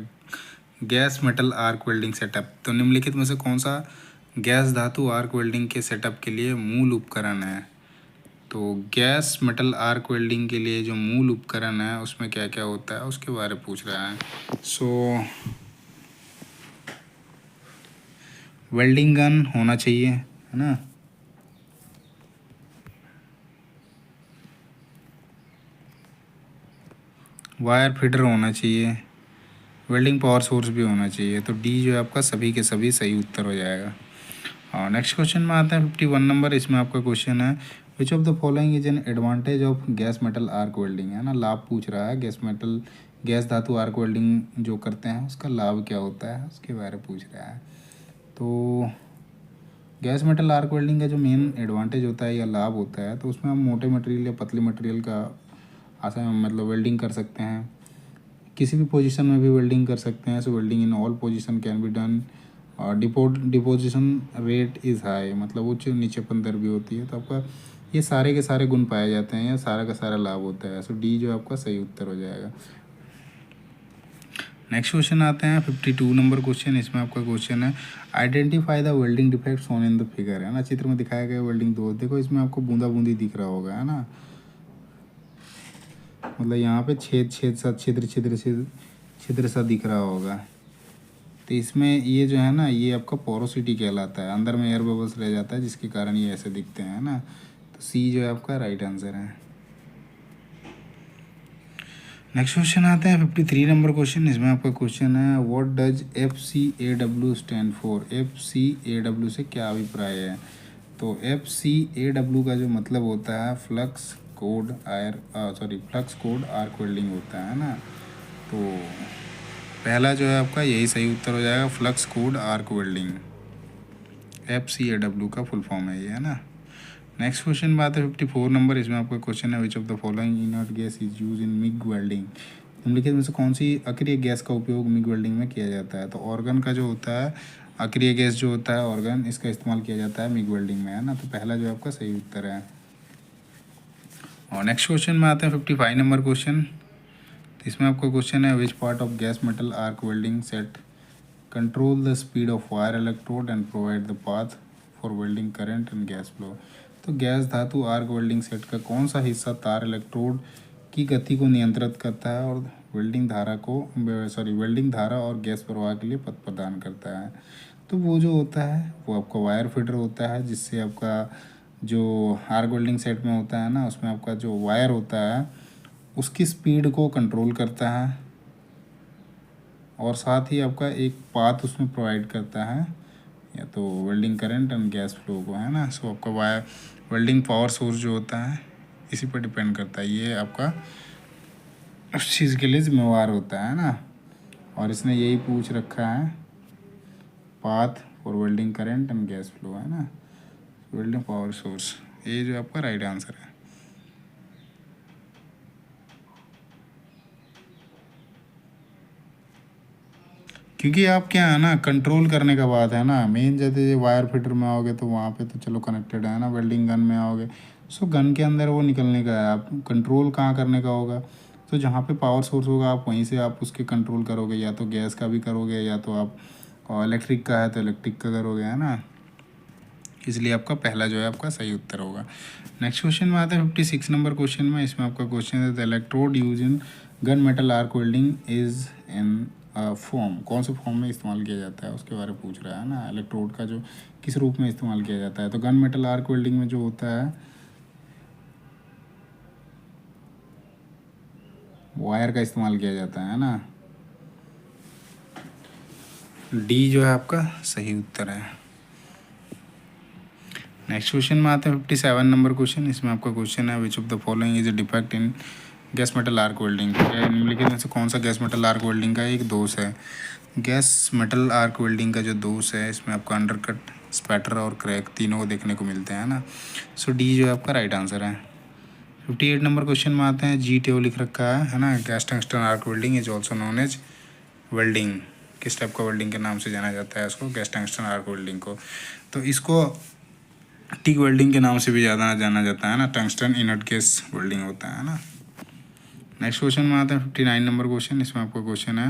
gas metal arc welding setup. तो निम्नलिखित में से कौन सा गैस धातु आर्क वेल्डिंग के सेटअप के लिए मूल उपकरण है। तो गैस मेटल आर्क वेल्डिंग के लिए जो मूल उपकरण है उसमें क्या क्या होता है उसके बारे में पूछ रहा है। सो वेल्डिंग गन होना चाहिए, है ना। वायर फीडर होना चाहिए, वेल्डिंग पावर सोर्स भी होना चाहिए। तो डी जो है आपका सभी के सभी सही उत्तर हो जाएगा। और नेक्स्ट क्वेश्चन में आता है 51 नंबर। इसमें आपका क्वेश्चन है, which of the following is an advantage of gas metal arc welding, है ना। लाभ पूछ रहा है, गैस धातु आर्क वेल्डिंग जो करते हैं उसका लाभ क्या होता है उसके बारे में पूछ रहा है। तो गैस मेटल आर्क वेल्डिंग का जो मेन एडवांटेज होता है या लाभ होता है, तो उसमें हम मोटे मटेरियल या पतले मटेरियल का आसान मतलब वेल्डिंग कर सकते हैं। किसी भी पोजीशन में भी वेल्डिंग कर सकते हैं। So welding in all position can be done. और डिपोजिशन रेट इज़ हाई, मतलब उच्च नीचेपन दर भी होती है। तो आपका ये सारे के सारे गुण पाए जाते हैं या सारा का सारा लाभ होता है। सो डी जो आपका सही उत्तर हो जाएगा। नेक्स्ट क्वेश्चन आते हैं 52 नंबर क्वेश्चन। इसमें आपका क्वेश्चन है, identify the welding defects on in the figure, है ना। चित्र में दिखाया गया वेल्डिंग दो, देखो इसमें आपको बूंदा बूंदी दिख रहा होगा, है ना। मतलब यहाँ पे छिद्र सा दिख रहा होगा। तो इसमें ये जो है ना, ये आपका पोरोसिटी कहलाता है, अंदर में एयर बबल्स रह जाता है जिसके कारण ये ऐसे दिखते हैं ना। तो सी जो है आपका राइट आंसर है। नेक्स्ट क्वेश्चन आते हैं 53 नंबर क्वेश्चन। इसमें आपका क्वेश्चन है, what does FCAW stand for. FCAW से क्या अभिप्राय है। तो FCAW का जो मतलब होता है फ्लक्स कोड आर्क वेल्डिंग होता है ना। तो पहला जो है आपका यही सही उत्तर हो जाएगा, flux code arc welding, FCAW का फुल फॉर्म है ये, है ना। नेक्स्ट क्वेश्चन बात है 54 नंबर। इसमें आपका क्वेश्चन है which of the following inert gas is use in MiG welding. निम्नलिखित में से कौन सी अक्रिय गैस का उपयोग मिग वेल्डिंग में किया जाता है। तो ऑर्गन का जो होता है, अक्रिय गैस जो होता है ऑर्गन, इसका इस्तेमाल किया जाता है मिग वेल्डिंग में, है ना। तो पहला जो आपका सही उत्तर है। और नेक्स्ट क्वेश्चन में आते हैं 55 नंबर क्वेश्चन। तो इसमें आपका क्वेश्चन है which part of gas metal arc welding set control the speed of wire electrode and provide the path for welding current and gas flow. तो गैस धातु आर्क वेल्डिंग सेट का कौन सा हिस्सा तार इलेक्ट्रोड की गति को नियंत्रित करता है और वेल्डिंग धारा और गैस प्रवाह के लिए पथ प्रदान करता है। तो वो जो होता है वो आपका वायर फीडर होता है, जिससे आपका जो आर्क वेल्डिंग सेट में होता है ना, उसमें आपका जो वायर होता है उसकी स्पीड को कंट्रोल करता है और साथ ही आपका एक पाथ उसमें प्रोवाइड करता है, या तो welding current and gas flow को, है ना। सो आपका वायर वेल्डिंग पावर सोर्स जो होता है इसी पर डिपेंड करता है, ये आपका उस चीज़ के लिए जिम्मेवार होता है ना। और इसने यही पूछ रखा है, path for welding current and gas flow, है ना, वेल्डिंग पावर सोर्स, ये जो आपका राइट आंसर है। क्योंकि आप क्या है ना, कंट्रोल करने का बात है ना मेन। जैसे वायर फिटर में आओगे तो वहाँ पे तो चलो कनेक्टेड है ना, वेल्डिंग गन में आओगे सो गन के अंदर वो निकलने का है, आप कंट्रोल कहाँ करने का होगा। तो जहाँ पे पावर सोर्स होगा आप वहीं से आप उसके कंट्रोल करोगे, या तो गैस का भी करोगे या तो आप इलेक्ट्रिक का है तो इलेक्ट्रिक का करोगे, है ना। इसलिए आपका पहला जो है आपका सही उत्तर होगा। नेक्स्ट क्वेश्चन में आता है 56 नंबर क्वेश्चन में। इसमें आपका क्वेश्चन है the electrode use in gun metal arc welding is in form, कौन से फॉर्म में इस्तेमाल किया जाता है उसके बारे में पूछ रहा है ना। इलेक्ट्रोड का जो किस रूप में इस्तेमाल किया जाता है, तो गन मेटल आर्क वेल्डिंग में जो होता है वायर का इस्तेमाल किया जाता है ना। डी जो है आपका सही उत्तर है। नेक्स्ट क्वेश्चन में आते हैं 57 नंबर क्वेश्चन। इसमें आपका क्वेश्चन है which of the following is a defect in gas metal arc welding. निम्नलिखित में से कौन सा गैस मेटल आर्क वेल्डिंग का एक दोष है। गैस मेटल आर्क वेल्डिंग का जो दोष है इसमें आपका अंडरकट, स्पैटर और क्रैक तीनों को देखने को मिलते हैं ना। सो डी जो है आपका राइट आंसर है। 58 नंबर क्वेश्चन में आते हैं, GTO लिख रखा है ना। Gas tungsten arc welding is also known as welding, किस टाइप का वेल्डिंग के नाम से जाना जाता है इसको, गैस टंगस्टन आर्क वेल्डिंग को। तो इसको टिक वेल्डिंग के नाम से भी ज़्यादा जाना जाता है ना, टंगस्टन इनर्ट गैस वेल्डिंग होता है ना। नेक्स्ट क्वेश्चन में आते हैं 59 नंबर क्वेश्चन। इसमें आपका क्वेश्चन है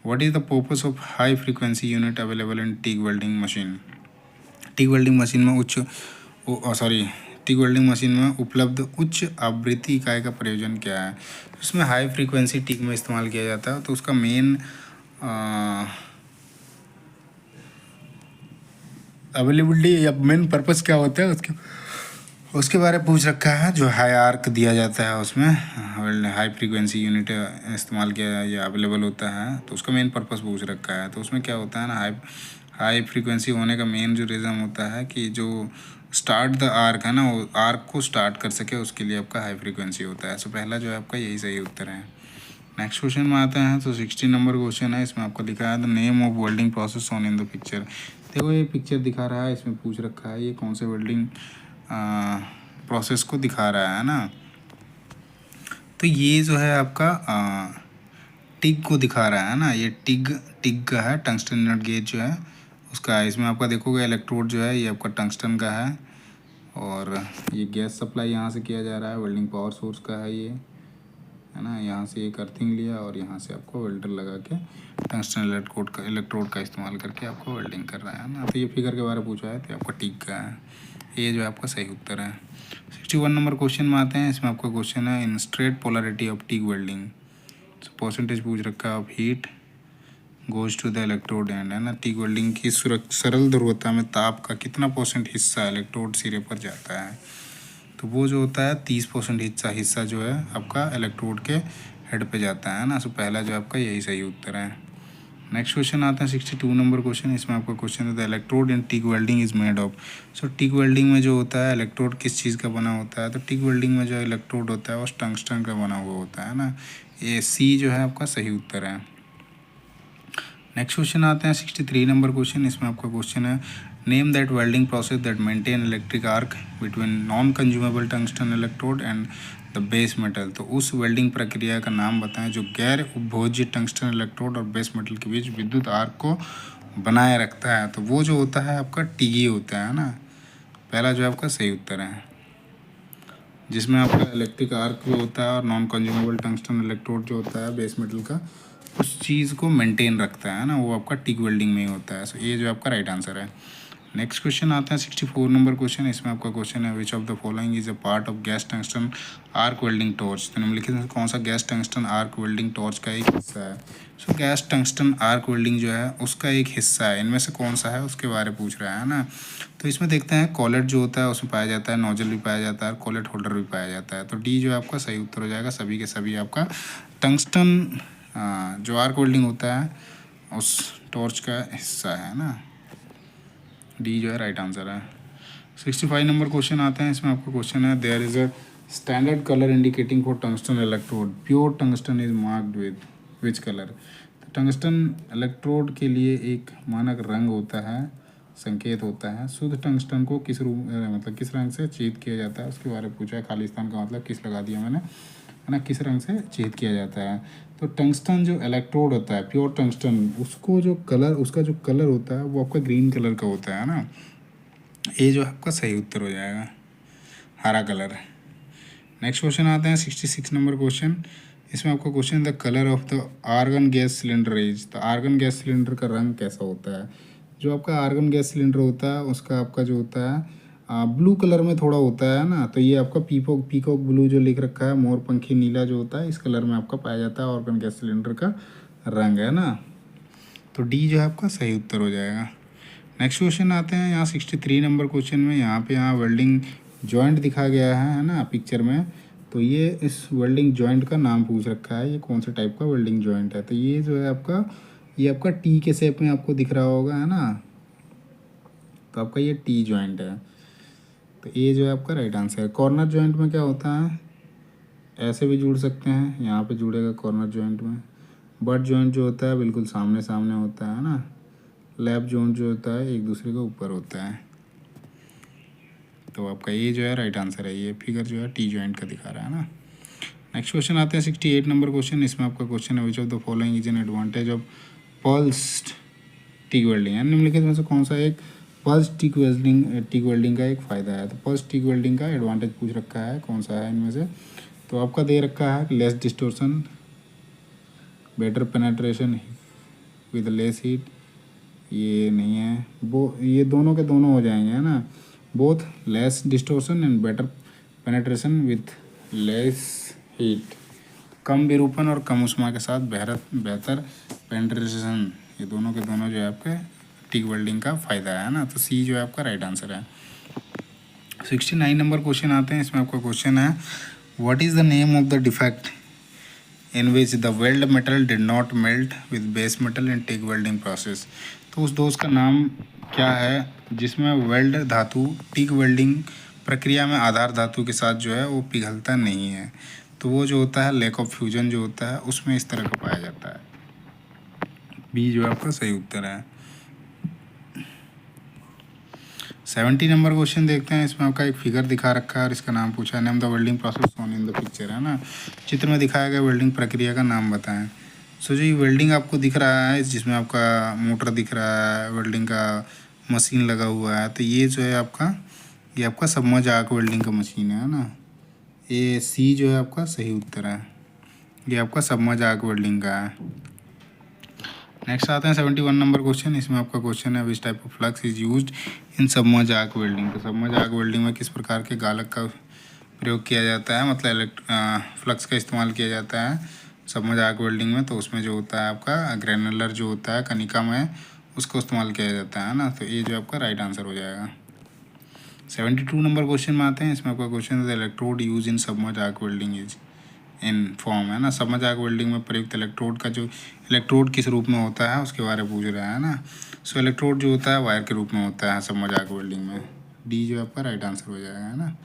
what is the purpose of high frequency unit available in tick welding machine. Tick welding machine में टिक वेल्डिंग मशीन में उपलब्ध उच्च आवृत्ति इकाई का प्रयोजन क्या है। उसमें हाई फ्रीक्वेंसी टिक में इस्तेमाल किया जाता है, तो उसका मेन अवेलेबिलिटी या मेन पर्पस क्या होता है उसके बारे में पूछ रखा है। जो हाई आर्क दिया जाता है उसमें हाई फ्रीक्वेंसी यूनिट इस्तेमाल किया या अवेलेबल होता है, तो उसका मेन पर्पस पूछ रखा है। तो उसमें क्या होता है ना, हाई फ्रीक्वेंसी होने का मेन जो रीज़न होता है कि जो स्टार्ट द आर्क है ना, वो आर्क को स्टार्ट कर सके, उसके लिए आपका हाई फ्रीक्वेंसी होता है। सो पहला जो है आपका यही सही उत्तर है। नेक्स्ट क्वेश्चन में आते हैं, तो 60 नंबर क्वेश्चन है। इसमें आपको लिखा है the name of welding process on in the picture. देखो ये पिक्चर दिखा रहा है, इसमें पूछ रखा है ये कौन से वेल्डिंग प्रोसेस को दिखा रहा है ना। तो ये जो है आपका टिग को दिखा रहा है ना, ये टिग का है, टंगस्टन नट गेज जो है उसका है। इसमें आपका देखोगे इलेक्ट्रोड जो है ये आपका टंगस्टन का है, और ये गैस सप्लाई यहाँ से किया जा रहा है, वेल्डिंग पावर सोर्स का है ये, है ना। यहाँ से एक अर्थिंग लिया और यहाँ से आपको वेल्डर लगा के टंगस्टन इलेक्ट्रोड का इस्तेमाल करके आपको वेल्डिंग कर रहा है ना। तो ये फिगर के बारे में पूछा है, तो आपका टिग का है, ये जो आपका सही उत्तर है। 61 नंबर क्वेश्चन में आते हैं। इसमें आपका क्वेश्चन है in straight polarity of TIG welding percentage पूछ रखा है of heat goes to the electrode and, है ना। टिग वेल्डिंग की सरल ध्रुवता में ताप का कितना % हिस्सा इलेक्ट्रोड सिरे पर जाता है। तो वो जो होता है 30% हिस्सा जो है आपका इलेक्ट्रोड के हेड पे जाता है ना। सो पहला जो आपका यही सही उत्तर है। नेक्स्ट क्वेश्चन आता है 62 नंबर क्वेश्चन। इसमें आपका क्वेश्चन है the electrode in TIG welding is made of. So TIG welding में जो होता है इलेक्ट्रोड किस चीज़ का बना होता है, तो टिग वेल्डिंग में जो इलेक्ट्रोड होता है वो टंगस्टन का बना हुआ होता है ना। ये सी जो है आपका सही उत्तर है। नेक्स्ट क्वेश्चन आते हैं 63 नंबर क्वेश्चन। इसमें आपका क्वेश्चन है name that welding process that maintain electric arc between non consumable tungsten electrode and the base metal. तो उस वेल्डिंग प्रक्रिया का नाम बताएं जो गैर उपभोज्य टंगस्टन इलेक्ट्रोड और बेस मेटल के बीच विद्युत आर्क को बनाए रखता है। तो वो जो होता है आपका टीगी होता है ना, पहला जो आपका सही उत्तर है, जिसमें आपका इलेक्ट्रिक आर्क जो होता है और नॉन कंज्यूमेबल टंगस्टन इलेक्ट्रोड जो होता है बेस मेटल का, उस चीज़ को मेंटेन रखता है ना, वो आपका टिक वेल्डिंग में ही होता है। सो ये जो आपका राइट आंसर है। नेक्स्ट क्वेश्चन आता है 64 नंबर क्वेश्चन। इसमें आपका क्वेश्चन है which of the following is a part of gas tungsten arc welding torch. तो निम्नलिखित में कौन सा gas tungsten arc welding torch का एक हिस्सा है। सो गैस टंगस्टन आर्क वेल्डिंग जो है उसका एक हिस्सा है, इनमें से कौन सा है उसके बारे में पूछ रहा है ना। तो इसमें देखते हैं कॉलेट जो होता है उसमें पाया जाता है, नोजल भी पाया जाता है, कॉलेट होल्डर भी पाया जाता है। तो डी जो है आपका सही उत्तर हो जाएगा। सभी के सभी आपका टंगस्टन जो आर्क वेल्डिंग होता है उस टॉर्च का हिस्सा है ना, डी जो है राइट आंसर है। 65 नंबर क्वेश्चन आते हैं। इसमें आपका क्वेश्चन है there is a standard colour indicating for tungsten electrode, pure tungsten is marked with which colour. तो टंगस्टन इलेक्ट्रोड के लिए एक मानक रंग होता है, संकेत होता है। शुद्ध टंगस्टन को किस रूप मतलब किस रंग से चिह्नित किया जाता है उसके बारे में पूछा है। खालिस्तान का मतलब किस लगा दिया मैंने, है ना, किस रंग से चिह्नित किया जाता है। तो टंगस्टन जो इलेक्ट्रोड होता है प्योर टंगस्टन, उसको जो कलर उसका जो कलर होता है वो आपका ग्रीन कलर का होता है ना, ये जो आपका सही उत्तर हो जाएगा, हरा कलर। नेक्स्ट क्वेश्चन आते हैं 66 नंबर क्वेश्चन। इसमें आपका question the colour of the argon gas cylinder is. तो आर्गन गैस सिलेंडर का रंग कैसा होता है। जो आपका आर्गन गैस सिलेंडर होता है उसका आपका जो होता है ब्लू कलर में थोड़ा होता है ना। तो ये आपका पीकॉक ब्लू जो लिख रखा है, मोर पंखी नीला जो होता है, इस कलर में आपका पाया जाता है आर्गन गैस सिलेंडर का रंग, है ना। तो डी जो है आपका सही उत्तर हो जाएगा। नेक्स्ट क्वेश्चन आते हैं यहाँ 63 नंबर क्वेश्चन में। यहाँ वेल्डिंग जॉइंट दिखा गया है ना पिक्चर में। तो ये इस वेल्डिंग जॉइंट का नाम पूछ रखा है, ये कौन से टाइप का वेल्डिंग जॉइंट है। तो ये जो है आपका ये आपका टी के शेप में आपको दिख रहा होगा, है ना। तो आपका ये टी जॉइंट है। तो ये जो है आपका राइट आंसर है। कॉर्नर जॉइंट में क्या होता है, ऐसे भी जुड़ सकते हैं, यहाँ पे जुड़ेगा कॉर्नर जॉइंट में। बट जॉइंट जो होता है बिल्कुल सामने सामने होता है ना। लैप जॉइंट जो होता है एक दूसरे के ऊपर होता है। तो आपका ये जो है राइट आंसर है। ये फिगर जो है टी जॉइंट का दिखा रहा है ना। नेक्स्ट क्वेश्चन आते हैं 68 नंबर क्वेश्चन। इसमें आपका क्वेश्चन है which of the following is an advantage of pulsed tick welding. यानी निम्नलिखित में से कौन सा एक पल्स टिक वेल्डिंग का एक फ़ायदा है। तो पल्स टिक वेल्डिंग का एडवांटेज पूछ रखा है, कौन सा है इनमें से। तो आपका दे रखा है less distortion, better penetration with less heat, ये नहीं है। ये दोनों के दोनों हो जाएंगे, है ना। Both less distortion and better penetration with less heat, कम विरूपण और कम ऊष्मा के साथ बेहतर पेनेट्रेशन, ये दोनों के दोनों जो है आपके टिक वेल्डिंग का फ़ायदा है ना। तो सी जो है आपका राइट आंसर है। 69 नंबर क्वेश्चन आते हैं। इसमें आपका क्वेश्चन है what is the name of the defect in which the weld metal did not melt with base metal in tick welding process. तो उस दोष का नाम क्या है जिसमें वेल्ड धातु टिक वेल्डिंग प्रक्रिया में आधार धातु के साथ जो है वो पिघलता नहीं है। तो वो जो होता है लैक ऑफ फ्यूजन जो होता है उसमें इस तरह का पाया जाता है। बी जो है आपका सही उत्तर है। 70 नंबर क्वेश्चन देखते हैं। इसमें आपका एक फिगर दिखा रखा है और इसका नाम पूछा है name the welding process on in the picture, है ना। चित्र में दिखाया गया वेल्डिंग प्रक्रिया का नाम बताएं। सो जो ये वेल्डिंग आपको दिख रहा है जिसमें आपका मोटर दिख रहा है, वेल्डिंग का मशीन लगा हुआ है। तो ये जो है आपका ये आपका सबमर्ज आर्क वेल्डिंग का मशीन है ना। ये सी जो है आपका सही उत्तर है। ये आपका सबमर्ज आर्क वेल्डिंग का है। नेक्स्ट आते हैं 71 नंबर क्वेश्चन। इसमें आपका क्वेश्चन है which type of flux is used in submerge arc welding. तो सबमर्ज आर्क वेल्डिंग में किस प्रकार के गालक का प्रयोग किया जाता है, मतलब फ्लक्स का इस्तेमाल किया जाता है सबमर्ज आर्क वेल्डिंग में। तो उसमें जो होता है आपका ग्रेनुलर जो होता है कनिका में, उसको इस्तेमाल किया जाता है ना। तो ये जो आपका राइट आंसर हो जाएगा। 72 नंबर क्वेश्चन में आते हैं। इसमें आपका क्वेश्चन है electrode use in submerge arc welding is in form, है ना। सबमर्ज आर्क वेल्डिंग में प्रयुक्त इलेक्ट्रोड का जो इलेक्ट्रोड किस रूप में होता है उसके बारे में पूछ रहा है ना। सो इलेक्ट्रोड जो होता है वायर के रूप में होता है सबमर्ज आर्क वेल्डिंग में। डी जो आपका राइट आंसर हो जाएगा, है ना।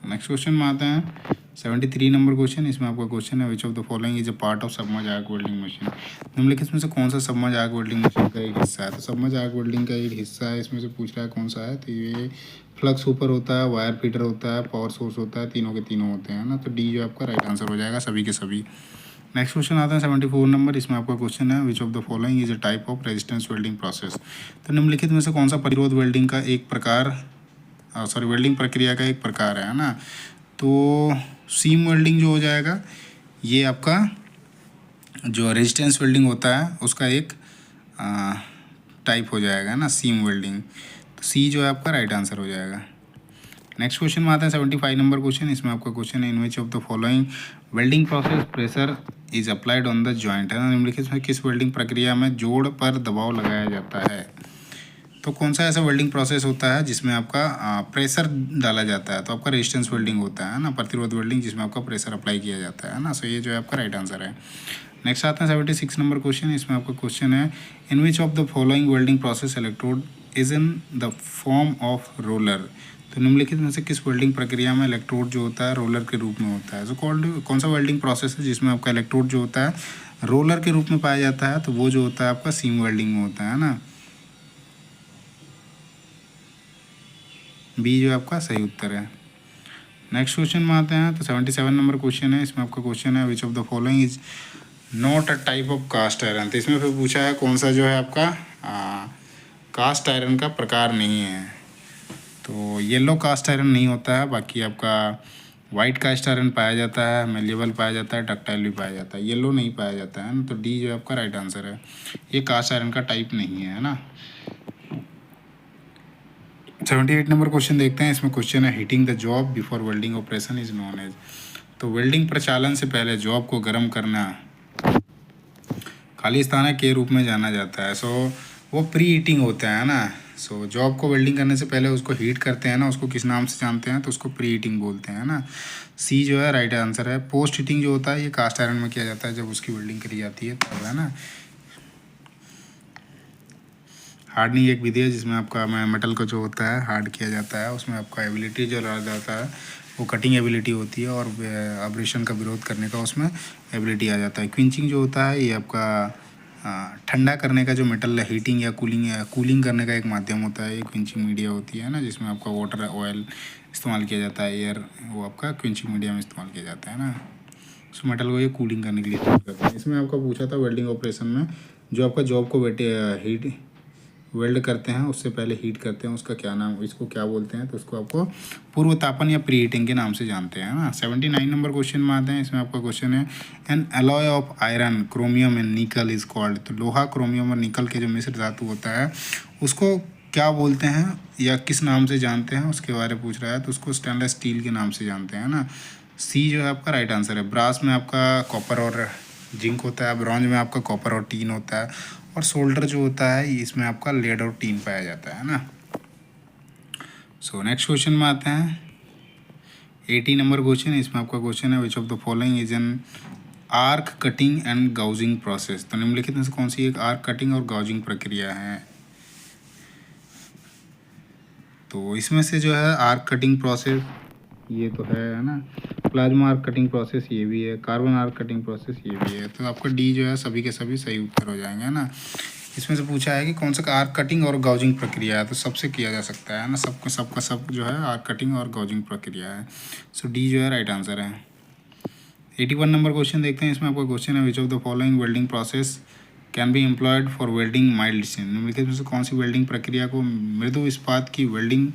नेक्स्ट क्वेश्चन में आते हैं 73 नंबर क्वेश्चन। इसमें आपका क्वेश्चन है which of the following is a part of submerge arc welding machine. निम्नलिखित में से कौन सा सबमर्ज आर्क वेल्डिंग मशीन का एक हिस्सा है? तो सबमर्ज आर्क वेल्डिंग का एक हिस्सा है, इसमें से पूछ रहा है कौन सा है। तो ये फ्लक्स ऊपर होता है, वायर फीडर होता है, पावर सोर्स होता है, तीनों के तीनों होते हैं ना। तो डी जो आपका राइट आंसर हो जाएगा सभी के सभी। नेक्स्ट क्वेश्चन आता है 74 नंबर। इसमें आपका क्वेश्चन है which of the following is a type of resistance welding process. तो निम्नलिखित में से कौन सा प्रतिरोध वेल्डिंग का एक प्रकार वेल्डिंग प्रक्रिया का एक प्रकार है ना। तो सीम वेल्डिंग जो हो जाएगा ये आपका जो रेजिस्टेंस वेल्डिंग होता है उसका एक टाइप हो जाएगा ना, सीम वेल्डिंग। तो सी जो है आपका राइट आंसर हो जाएगा। नेक्स्ट क्वेश्चन में आता है 75 नंबर क्वेश्चन। इसमें आपका क्वेश्चन है in which of the following welding process pressure is applied on the joint, है ना। निम्नलिखित में किस वेल्डिंग प्रक्रिया में जोड़ पर दबाव लगाया जाता है? तो कौन सा ऐसा वेल्डिंग प्रोसेस होता है जिसमें आपका प्रेशर डाला जाता है? तो आपका रेजिस्टेंस वेल्डिंग होता है ना, प्रतिरोध वेल्डिंग जिसमें आपका प्रेशर अप्लाई किया जाता है ना। सो ये जो है आपका राइट आंसर है। नेक्स्ट आता है 76 नंबर क्वेश्चन। इसमें आपका क्वेश्चन है in which of the following welding process electrode is in the form of roller. तो निम्नलिखित में से किस वेल्डिंग प्रक्रिया में इलेक्ट्रोड जो होता है रोलर के रूप में होता है? सो कौन सा वेल्डिंग प्रोसेस है जिसमें आपका इलेक्ट्रोड जो होता है रोलर के रूप में पाया जाता है? तो वो जो होता है आपका सीम वेल्डिंग में होता है ना। बी जो आपका सही उत्तर है। नेक्स्ट क्वेश्चन में आते हैं तो 77 नंबर क्वेश्चन है। इसमें आपका क्वेश्चन है which of the following is not a type of cast iron. तो इसमें फिर पूछा है कौन सा जो है आपका कास्ट आयरन का प्रकार नहीं है। तो येलो कास्ट आयरन नहीं होता है, बाकी आपका वाइट कास्ट आयरन पाया जाता है, मेलेबल पाया जाता है, डक्टाइल भी पाया जाता है, येलो नहीं पाया जाता है ना। तो डी जो है आपका राइट आंसर है। ये कास्ट आयरन का टाइप नहीं है ना। 78 नंबर क्वेश्चन देखते हैं। इसमें क्वेश्चन है heating the job before welding operation is known as. तो वेल्डिंग प्रचालन से पहले जॉब को गर्म करना खालिस्ताना के रूप में जाना जाता है। सो वो प्री हीटिंग होता है ना। सो जॉब को वेल्डिंग करने से पहले उसको हीट करते हैं ना, उसको किस नाम से जानते हैं? तो उसको प्री हीटिंग बोलते हैं ना। सी जो है राइट आंसर है। पोस्ट हीटिंग जो होता है ये कास्ट आयरन में किया जाता है, जब उसकी वेल्डिंग करी जाती है तब, है ना। हार्डनिंग एक विधि है जिसमें आपका मेटल को जो होता है हार्ड किया जाता है, उसमें आपका एबिलिटी जो रहा जाता है वो कटिंग एबिलिटी होती है और अब्रेशन का विरोध करने का उसमें एबिलिटी आ जाता है। क्विंचिंग जो होता है ये आपका ठंडा करने का जो मेटल हीटिंग या कूलिंग करने का एक माध्यम होता है। ये क्विंचिंग मीडिया होती है ना, जिसमें आपका वाटर ऑयल इस्तेमाल किया जाता है, एयर वो आपका क्विंचिंग मीडिया में इस्तेमाल किया जाता है ना। उस मेटल को ये कूलिंग करने के लिए इस्तेमाल करते हैं। इसमें आपका पूछा था वेल्डिंग ऑपरेशन में जो आपका जॉब को हीट वेल्ड करते हैं उससे पहले हीट करते हैं, उसका क्या नाम, इसको क्या बोलते हैं? तो उसको आपको पूर्व तापन या प्री हीटिंग के नाम से जानते हैं ना। 79 नंबर क्वेश्चन में आते हैं। इसमें आपका क्वेश्चन है N alloy of iron chromium and निकल इज कॉल्ड। तो लोहा, क्रोमियम और निकल के जो मिश्र धातु होता है उसको क्या बोलते हैं या किस नाम से जानते हैं उसके बारे में पूछ रहा है। तो उसको स्टेनलेस स्टील के नाम से जानते हैं ना। सी जो है आपका राइट आंसर है। ब्रास में आपका कॉपर और जिंक होता है, ब्रॉन्ज में आपका कॉपर और टीन होता है, और सोल्डर जो होता है इसमें आपका लेड और टीन पाया जाता है ना। सो नेक्स्ट क्वेश्चन में आते हैं 80 नंबर क्वेश्चन। इसमें आपका क्वेश्चन है which of the following is an arc cutting and gauging process. तो निम्नलिखित में से कौन सी एक आर्क कटिंग और गाउजिंग प्रक्रिया है? तो इसमें से जो है आर्क कटिंग प्रोसेस ये तो है ना। प्लाज्मा आर्क कटिंग प्रोसेस ये भी है, कार्बन आर्क कटिंग प्रोसेस ये भी है। तो आपका डी जो है सभी के सभी सही उत्तर हो जाएंगे ना। इसमें से पूछा है कि कौन सा आर्क कटिंग और गाउजिंग प्रक्रिया है, तो सबसे किया जा सकता है ना। सबका सब जो है आर्क कटिंग और गाउजिंग प्रक्रिया है। सो डी जो है राइट आंसर है। 81 नंबर क्वेश्चन देखते हैं। इसमें आपका क्वेश्चन है which of the following welding process can be employed for welding mild steel. निम्नलिखित में से कौन सी वेल्डिंग प्रक्रिया को मृदु इस्पात की वेल्डिंग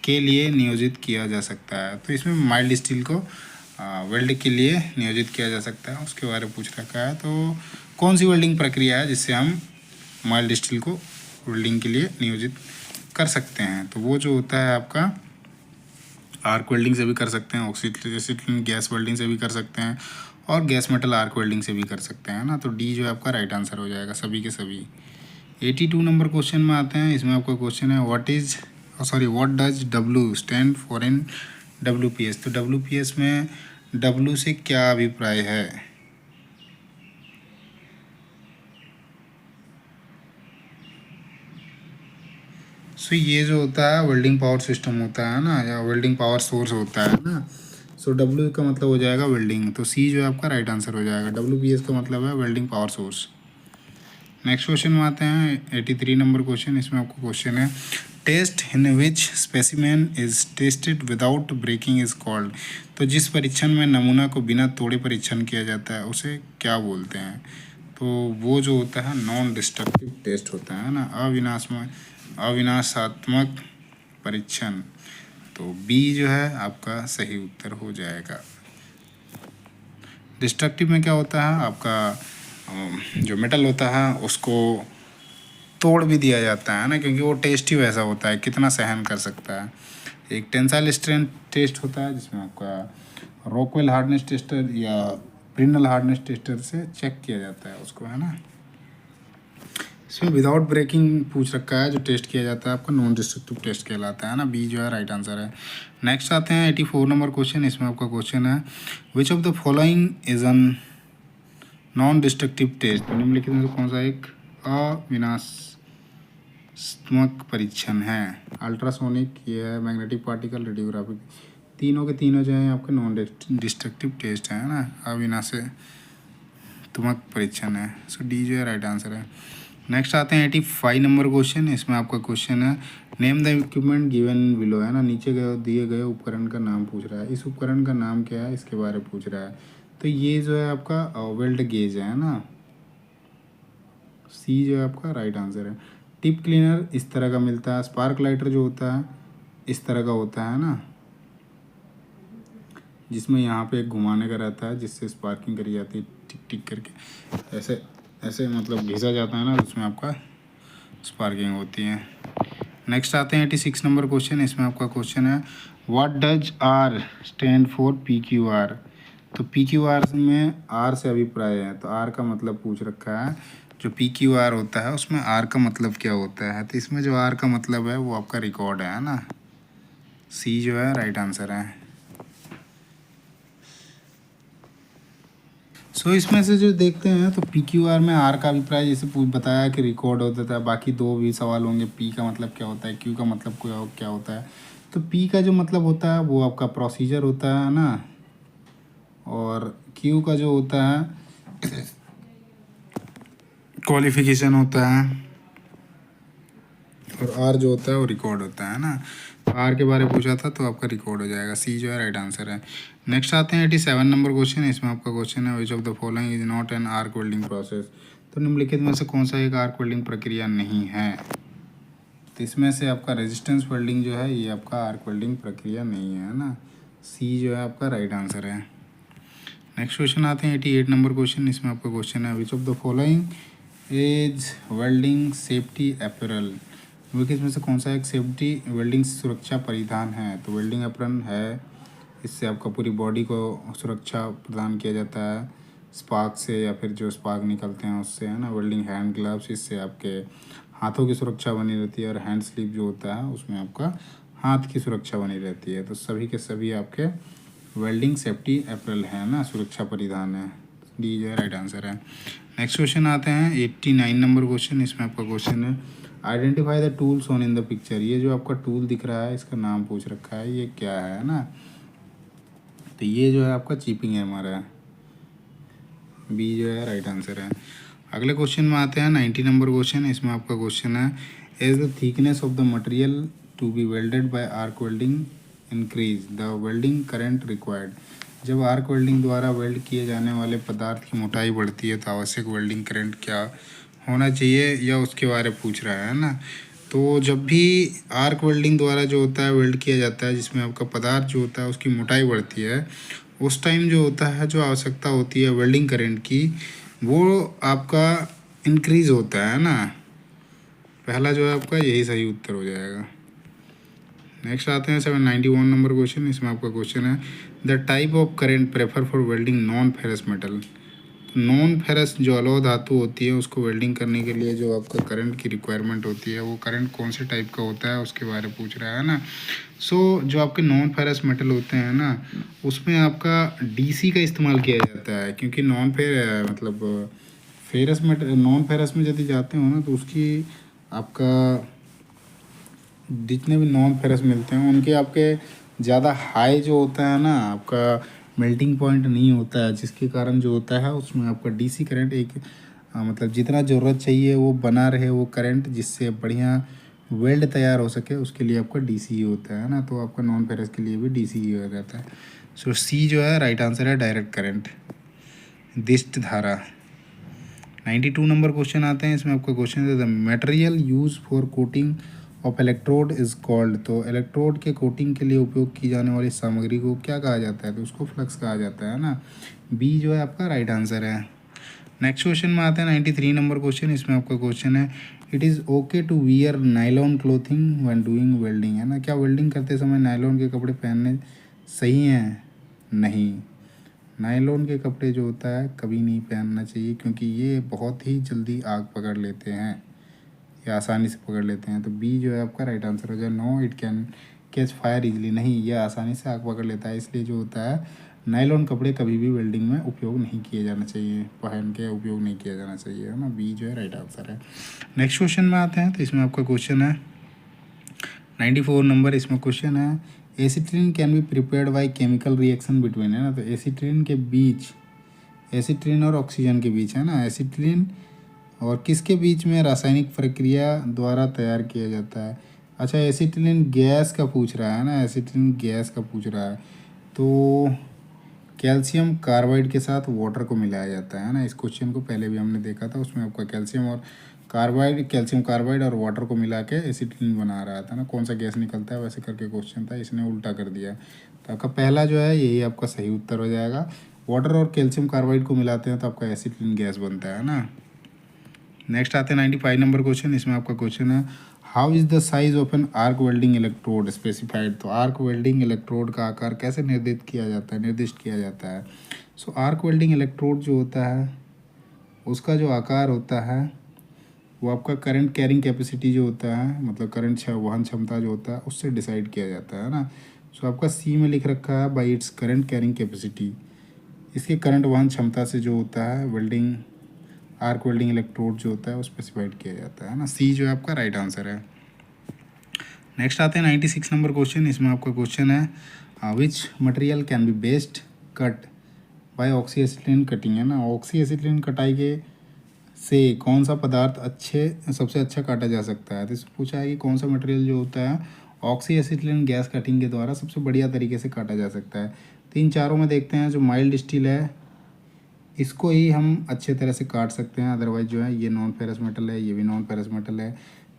के लिए नियोजित किया जा सकता है? तो इसमें माइल्ड स्टील को वेल्ड के लिए नियोजित किया जा सकता है, उसके बारे में पूछ रखा है। तो कौन सी वेल्डिंग प्रक्रिया है जिससे हम माइल्ड स्टील को वेल्डिंग के लिए नियोजित कर सकते हैं? तो वो जो होता है आपका आर्क वेल्डिंग से भी कर सकते हैं, ऑक्सीजन गैस वेल्डिंग से भी कर सकते हैं, और गैस मेटल आर्क वेल्डिंग से भी कर सकते हैं ना। तो डी जो है आपका राइट आंसर हो जाएगा सभी के सभी। 82 नंबर क्वेश्चन में आते हैं। इसमें आपका क्वेश्चन है what does W stand for in WPS। तो WPS में W से क्या अभिप्राय है? सो ये जो होता है वेल्डिंग पावर सिस्टम होता है ना, या वेल्डिंग पावर सोर्स होता है ना। सो डब्ल्यू का मतलब हो जाएगा वेल्डिंग, तो सी जो है आपका राइट आंसर हो जाएगा। WPS का मतलब है welding power source. Next question में आते हैं 83 नंबर क्वेश्चन। इसमें आपको क्वेश्चन है test in which specimen is tested without breaking is called. तो जिस परीक्षण में नमूना को बिना तोड़े परीक्षण किया जाता है उसे क्या बोलते हैं। तो वो जो होता है नॉन डिस्ट्रक्टिव टेस्ट होता है ना, अविनाशात्मक परीक्षण। तो बी जो है आपका सही उत्तर हो जाएगा। डिस्ट्रक्टिव में क्या होता है आपका जो मेटल होता है उसको तोड़ भी दिया जाता है ना, क्योंकि वो टेस्ट ही वैसा होता है, कितना सहन कर सकता है। एक टेंसाइल स्ट्रेंथ टेस्ट होता है जिसमें आपका रॉकवेल हार्डनेस टेस्टर या प्रिनल हार्डनेस टेस्टर से चेक किया जाता है उसको, है ना। इसमें विदाउट ब्रेकिंग पूछ रखा है, जो टेस्ट किया जाता है आपका नॉन डिस्ट्रक्टिव टेस्ट कहलाता है ना। बी जो है राइट आंसर है। नेक्स्ट आते हैं 84 नंबर क्वेश्चन। इसमें आपका क्वेश्चन है which of the following is an non destructive test. तो निम्नलिखित में से कौन सा एक अविनाशात्मक परीक्षण है। अल्ट्रासोनिक, ये है मैग्नेटिक पार्टिकल, रेडियोग्राफिक, तीनों के तीनों जो हैं आपके नॉन डिस्ट्रक्टिव टेस्ट हैं ना, अविनाशात्मक परीक्षण है। सो डी जो है राइट आंसर है। नेक्स्ट आते हैं 85 नंबर क्वेश्चन। इसमें आपका क्वेश्चन है name the equipment given below, है ना। नीचे दिए गए उपकरण का नाम पूछ रहा है। इस उपकरण का नाम क्या है इसके बारे में पूछ रहा है। तो ये जो है आपका वेल्ड गेज है ना। सी जो है आपका राइट आंसर है। टिप क्लीनर इस तरह का मिलता है। स्पार्क लाइटर जो होता है इस तरह का होता है ना, जिसमें यहाँ पे एक घुमाने का रहता है जिससे स्पार्किंग करी जाती है टिक टिक करके, ऐसे ऐसे मतलब घिसा जाता है ना, उसमें आपका स्पार्किंग होती है। नेक्स्ट आते हैं 86 नंबर क्वेश्चन। इसमें आपका क्वेश्चन है what does R stand for PQR। तो PQR में आर से अभिप्राय है, तो आर का मतलब पूछ रखा है। जो PQR होता है उसमें आर का मतलब क्या होता है। तो इसमें जो आर का मतलब है वो आपका रिकॉर्ड है ना। सी जो है राइट आंसर है। सो इसमें से जो देखते हैं तो PQR में आर का अभिप्राय जैसे बताया कि रिकॉर्ड होता था। बाकी दो भी सवाल होंगे, पी का मतलब क्या होता है, क्यू का मतलब क्या होता है। तो पी का जो मतलब होता है वो आपका प्रोसीजर होता है ना, और क्यू का जो होता है क्वालिफिकेशन होता है, और आर जो होता है वो रिकॉर्ड होता है ना। तो आर के बारे में पूछा था तो आपका रिकॉर्ड हो जाएगा। सी जो है राइट आंसर है। नेक्स्ट आते हैं 87 नंबर क्वेश्चन। इसमें आपका क्वेश्चन है which of the following is not an arc welding process. तो निम्नलिखित में से कौन सा एक आर्क वेल्डिंग प्रक्रिया नहीं है। तो इसमें से आपका रेजिस्टेंस वेल्डिंग जो है ये आपका आर्क वेल्डिंग प्रक्रिया नहीं है ना। सी जो है आपका राइट आंसर है। नेक्स्ट क्वेश्चन आते हैं 88 नंबर क्वेश्चन। इसमें आपका क्वेश्चन है which of the following is welding safety apparel. इसमें से कौन सा एक सेफ्टी वेल्डिंग सुरक्षा परिधान है। तो वेल्डिंग एप्रन है, इससे आपका पूरी बॉडी को सुरक्षा प्रदान किया जाता है स्पार्क से, या फिर जो स्पार्क निकलते हैं उससे, है ना। वेल्डिंग हैंड ग्लव्स, इससे आपके हाथों की सुरक्षा बनी रहती है, और हैंड स्लीव जो होता है उसमें आपका हाथ की सुरक्षा बनी रहती है। तो सभी के सभी आपके वेल्डिंग सेफ्टी अपैरल है ना, सुरक्षा परिधान है। डी जो है राइट आंसर है। नेक्स्ट क्वेश्चन आते हैं 89 नंबर क्वेश्चन। इसमें आपका क्वेश्चन है identify the tool shown in the picture. ये जो आपका टूल दिख रहा है इसका नाम पूछ रखा है, ये क्या है ना। तो ये जो है आपका चिपिंग हैमर है। बी जो है राइट आंसर है। अगले क्वेश्चन में आते हैं 90 नंबर क्वेश्चन। इसमें आपका क्वेश्चन है is the thickness of the material to be welded by arc welding increase the welding current required. जब आर्क वेल्डिंग द्वारा वेल्ड किए जाने वाले पदार्थ की मोटाई बढ़ती है तो आवश्यक वेल्डिंग करंट क्या होना चाहिए, या उसके बारे में पूछ रहा है ना। तो जब भी आर्क वेल्डिंग द्वारा जो होता है वेल्ड किया जाता है, जिसमें आपका पदार्थ जो होता है उसकी मोटाई बढ़ती है, उस टाइम जो होता है जो आवश्यकता होती है वेल्डिंग करंट की, वो आपका इंक्रीज़ होता है ना। पहला जो है आपका यही सही उत्तर हो जाएगा। नेक्स्ट आते हैं 791 नंबर क्वेश्चन। इसमें आपका क्वेश्चन है the type of current prefer for welding non ferrous metal. Non ferrous जो अलौह धातु होती है उसको वेल्डिंग करने के लिए जो आपका करंट की रिक्वायरमेंट होती है, वो करंट कौन से टाइप का होता है उसके बारे में पूछ रहा है ना। सो जो आपके नॉन फेरस मेटल होते हैं ना, उसमें आपका DC का इस्तेमाल किया जाता है, क्योंकि मतलब फेरस मेटल नॉन फेरस में यदि जाते हो ना तो उसकी आपका जितने भी नॉन फेरस मिलते हैं उनके आपके ज़्यादा हाई जो होता है ना, आपका मेल्टिंग पॉइंट नहीं होता है, जिसके कारण जो होता है उसमें आपका डीसी करंट एक मतलब जितना ज़रूरत चाहिए वो बना रहे वो करंट, जिससे बढ़िया वेल्ड तैयार हो सके, उसके लिए आपका डीसी ही होता है ना। तो आपका नॉन फेरस के लिए भी डीसी ही हो जाता है। सो सी जो है राइट आंसर है, डायरेक्ट करंट, दिष्ट धारा। 92 नंबर क्वेश्चन आते हैं, इसमें आपका क्वेश्चन है the material use for coating of electrode is called. तो इलेक्ट्रोड के कोटिंग के लिए उपयोग की जाने वाली सामग्री को क्या कहा जाता है? तो उसको फ्लक्स कहा जाता है ना। बी जो है आपका राइट आंसर है। नेक्स्ट क्वेश्चन में आते हैं 93 नंबर क्वेश्चन, इसमें आपका क्वेश्चन है it is okay to wear nylon clothing when doing welding, है ना। क्या वेल्डिंग करते समय नायलॉन के कपड़े पहनने सही हैं? नहीं, नायलॉन के कपड़े जो होता है कभी नहीं पहनना चाहिए, क्योंकि ये बहुत ही जल्दी आग पकड़ लेते हैं, या आसानी से पकड़ लेते हैं। तो बी जो है आपका राइट आंसर हो जाए। No it can catch fire easily, नहीं ये आसानी से आग पकड़ लेता है, इसलिए जो होता है नायलॉन कपड़े कभी भी वेल्डिंग में उपयोग नहीं किए जाना चाहिए, पहन के उपयोग नहीं किया जाना चाहिए, है ना। बी जो है राइट आंसर है। नेक्स्ट क्वेश्चन में आते हैं, तो इसमें आपका क्वेश्चन है 94 नंबर, इसमें क्वेश्चन है acetylene can be prepared by chemical reaction between, है ना। तो एसिट्रीन के बीच, एसिट्रीन और ऑक्सीजन के बीच, है ना, एसिट्रीन और किसके बीच में रासायनिक प्रक्रिया द्वारा तैयार किया जाता है? अच्छा, एसिटिलीन गैस का पूछ रहा है ना, एसिटिलीन गैस का पूछ रहा है। तो कैल्शियम कार्बाइड के साथ वाटर को मिलाया जाता है ना। इस क्वेश्चन को पहले भी हमने देखा था, उसमें आपका कैल्शियम और कार्बाइड, कैल्शियम कार्बाइड और वाटर को मिला के एसिटिलीन बना रहा था ना। कौन सा गैस निकलता है वैसे करके क्वेश्चन था, इसने उल्टा कर दिया। तो आपका पहला जो है यही आपका सही उत्तर हो जाएगा। वाटर और कैल्शियम कार्बाइड को मिलाते हैं तो आपका एसिटिलीन गैस बनता है ना। नेक्स्ट आते हैं 95 नंबर क्वेश्चन, इसमें आपका क्वेश्चन है how is the size of an arc welding electrode specified. तो आर्क वेल्डिंग इलेक्ट्रोड का आकार कैसे निर्दिष्ट किया जाता है? सो आर्क वेल्डिंग इलेक्ट्रोड जो होता है उसका जो आकार होता है वो आपका करंट कैरिंग कैपेसिटी जो होता है, मतलब करंट वहन क्षमता जो होता है उससे डिसाइड किया जाता है ना। सो आपका सी में लिख रखा है by its current carrying capacity, इसके करंट वहन क्षमता से जो होता है वेल्डिंग आर्क वेल्डिंग इलेक्ट्रोड जो होता है वो स्पेसिफाइड किया जाता है ना। सी जो है आपका राइट आंसर है। नेक्स्ट आते हैं 96 नंबर क्वेश्चन, इसमें आपका क्वेश्चन है which material can be best cut by oxy acetylene cutting, है ना। ऑक्सी एसिटिलीन कटाई के से कौन सा पदार्थ सबसे अच्छा काटा जा सकता है? तो इसमें पूछा है कि कौन सा मटेरियल जो होता है ऑक्सी एसिटिलीन गैस कटिंग के द्वारा सबसे बढ़िया तरीके से काटा जा सकता है। तीन चारों में देखते हैं, जो माइल्ड स्टील है इसको ही हम अच्छे तरह से काट सकते हैं, अदरवाइज जो है ये नॉन फेरस मेटल है, ये भी नॉन फेरस मेटल है।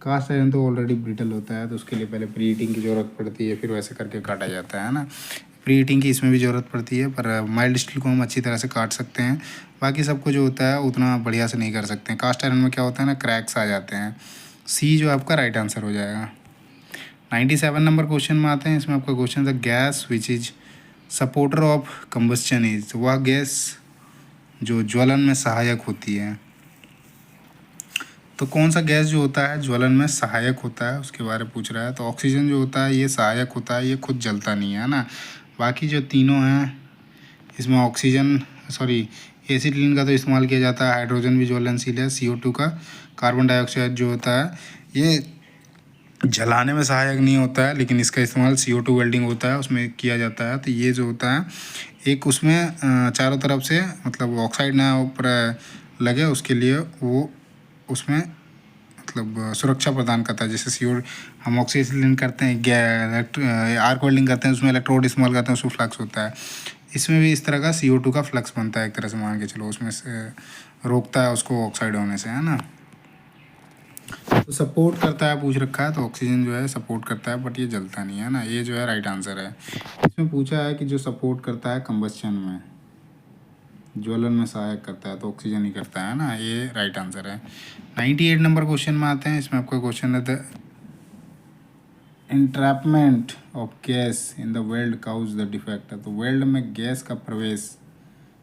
कास्ट आयरन तो ऑलरेडी ब्रिटल होता है, तो उसके लिए पहले प्री हीटिंग की ज़रूरत पड़ती है, फिर वैसे करके काटा जाता है ना। प्री हीटिंग की इसमें भी ज़रूरत पड़ती है, पर माइल्ड स्टील को हम अच्छी तरह से काट सकते हैं। बाकी सबको जो होता है उतना बढ़िया से नहीं कर सकते हैं। कास्ट आयरन में क्या होता है ना, क्रैक्स आ जाते हैं। सी जो आपका राइट आंसर हो जाएगा। 97 नंबर क्वेश्चन में आते हैं, इसमें आपका क्वेश्चन था gas which is supporter of combustion is. वह गैस जो ज्वलन में सहायक होती है, तो कौन सा गैस जो होता है ज्वलन में सहायक होता है उसके बारे में पूछ रहा है। तो ऑक्सीजन जो होता है ये सहायक होता है, ये खुद जलता नहीं है ना। बाकी जो तीनों हैं इसमें ऑक्सीजन सॉरी एसिटिलीन का तो इस्तेमाल किया जाता है, हाइड्रोजन भी ज्वलनशील है, CO2 का, कार्बन डाइऑक्साइड जो होता है ये जलाने में सहायक नहीं होता है, लेकिन इसका इस्तेमाल CO2 वेल्डिंग होता है उसमें किया जाता है। तो ये जो होता है एक उसमें चारों तरफ से मतलब ऑक्साइड ना ऊपर लगे उसके लिए वो उसमें मतलब सुरक्षा प्रदान करता है। जैसे CO हम ऑक्सीजन करते हैं, आर्क वेल्डिंग करते हैं उसमें इलेक्ट्रोड इस्तेमाल करते हैं, उसमें फ्लक्स होता है। इसमें भी इस तरह का CO2 का फ्लक्स बनता है एक तरह से, मान के चलो उसमें से रोकता है उसको ऑक्साइड होने से, है ना। तो सपोर्ट करता है पूछ रखा है, तो ऑक्सीजन जो है सपोर्ट करता है बट ये जलता नहीं है ना। ये जो है राइट आंसर है। इसमें पूछा है कि जो सपोर्ट करता है कंबस्चन में, ज्वलन में सहायक करता है, तो ऑक्सीजन ही करता है ना। ये राइट आंसर है। 98 नंबर क्वेश्चन में आते हैं, इसमें आपका क्वेश्चन है the entrapment of gas in the weld cause the defect. तो वेल्ड में गैस का प्रवेश,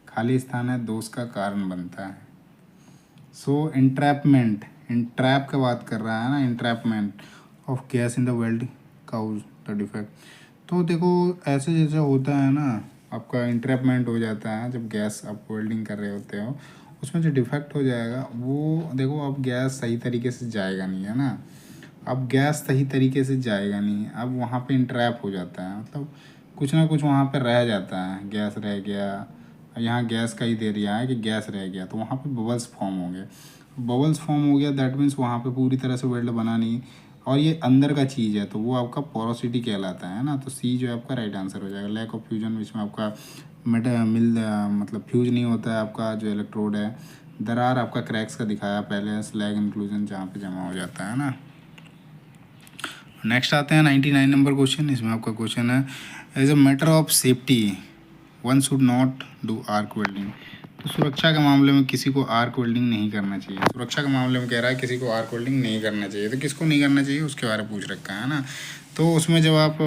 खाली स्थान है, दोष का कारण बनता है। सो इंट्रैपमेंट, इंट्रैप का बात कर रहा है ना, entrapment of gas in the weld cause the defect. तो देखो ऐसे जैसे होता है ना, आपका इंट्रैपमेंट हो जाता है जब गैस आप वेल्डिंग कर रहे होते हो, उसमें जो डिफेक्ट हो जाएगा वो देखो अब गैस सही तरीके से जाएगा नहीं, है ना। अब गैस सही तरीके से जाएगा नहीं, अब वहाँ पे इंट्रैप हो जाता है, मतलब कुछ ना कुछ वहाँ पे रह जाता है, गैस रह गया। यहाँ गैस का ही दे दिया है कि गैस रह गया, तो वहाँ पे बबल्स फॉर्म हो गए। बबल्स फॉर्म हो गया, दैट मीन्स वहाँ पे पूरी तरह से वेल्ड बना नहीं, और ये अंदर का चीज़ है, तो वो आपका पोरोसिटी कहलाता है ना। तो सी जो है आपका राइट आंसर हो जाएगा। लैक ऑफ फ्यूजन, इसमें आपका मतलब फ्यूज नहीं होता है आपका जो इलेक्ट्रोड है। दरार आपका क्रैक्स का दिखाया पहले, स्लैग इंक्लूजन जहाँ पे जमा हो जाता है ना। नेक्स्ट आते हैं 99 नंबर क्वेश्चन। इसमें आपका क्वेश्चन है, as a matter of safety one should not do arc welding. तो सुरक्षा के मामले में किसी को आर्क वेल्डिंग नहीं करना चाहिए। सुरक्षा के मामले में कह रहा है किसी को आर्क वेल्डिंग नहीं करना चाहिए, तो किसको नहीं करना चाहिए उसके बारे में पूछ रखा है ना। तो उसमें जब आप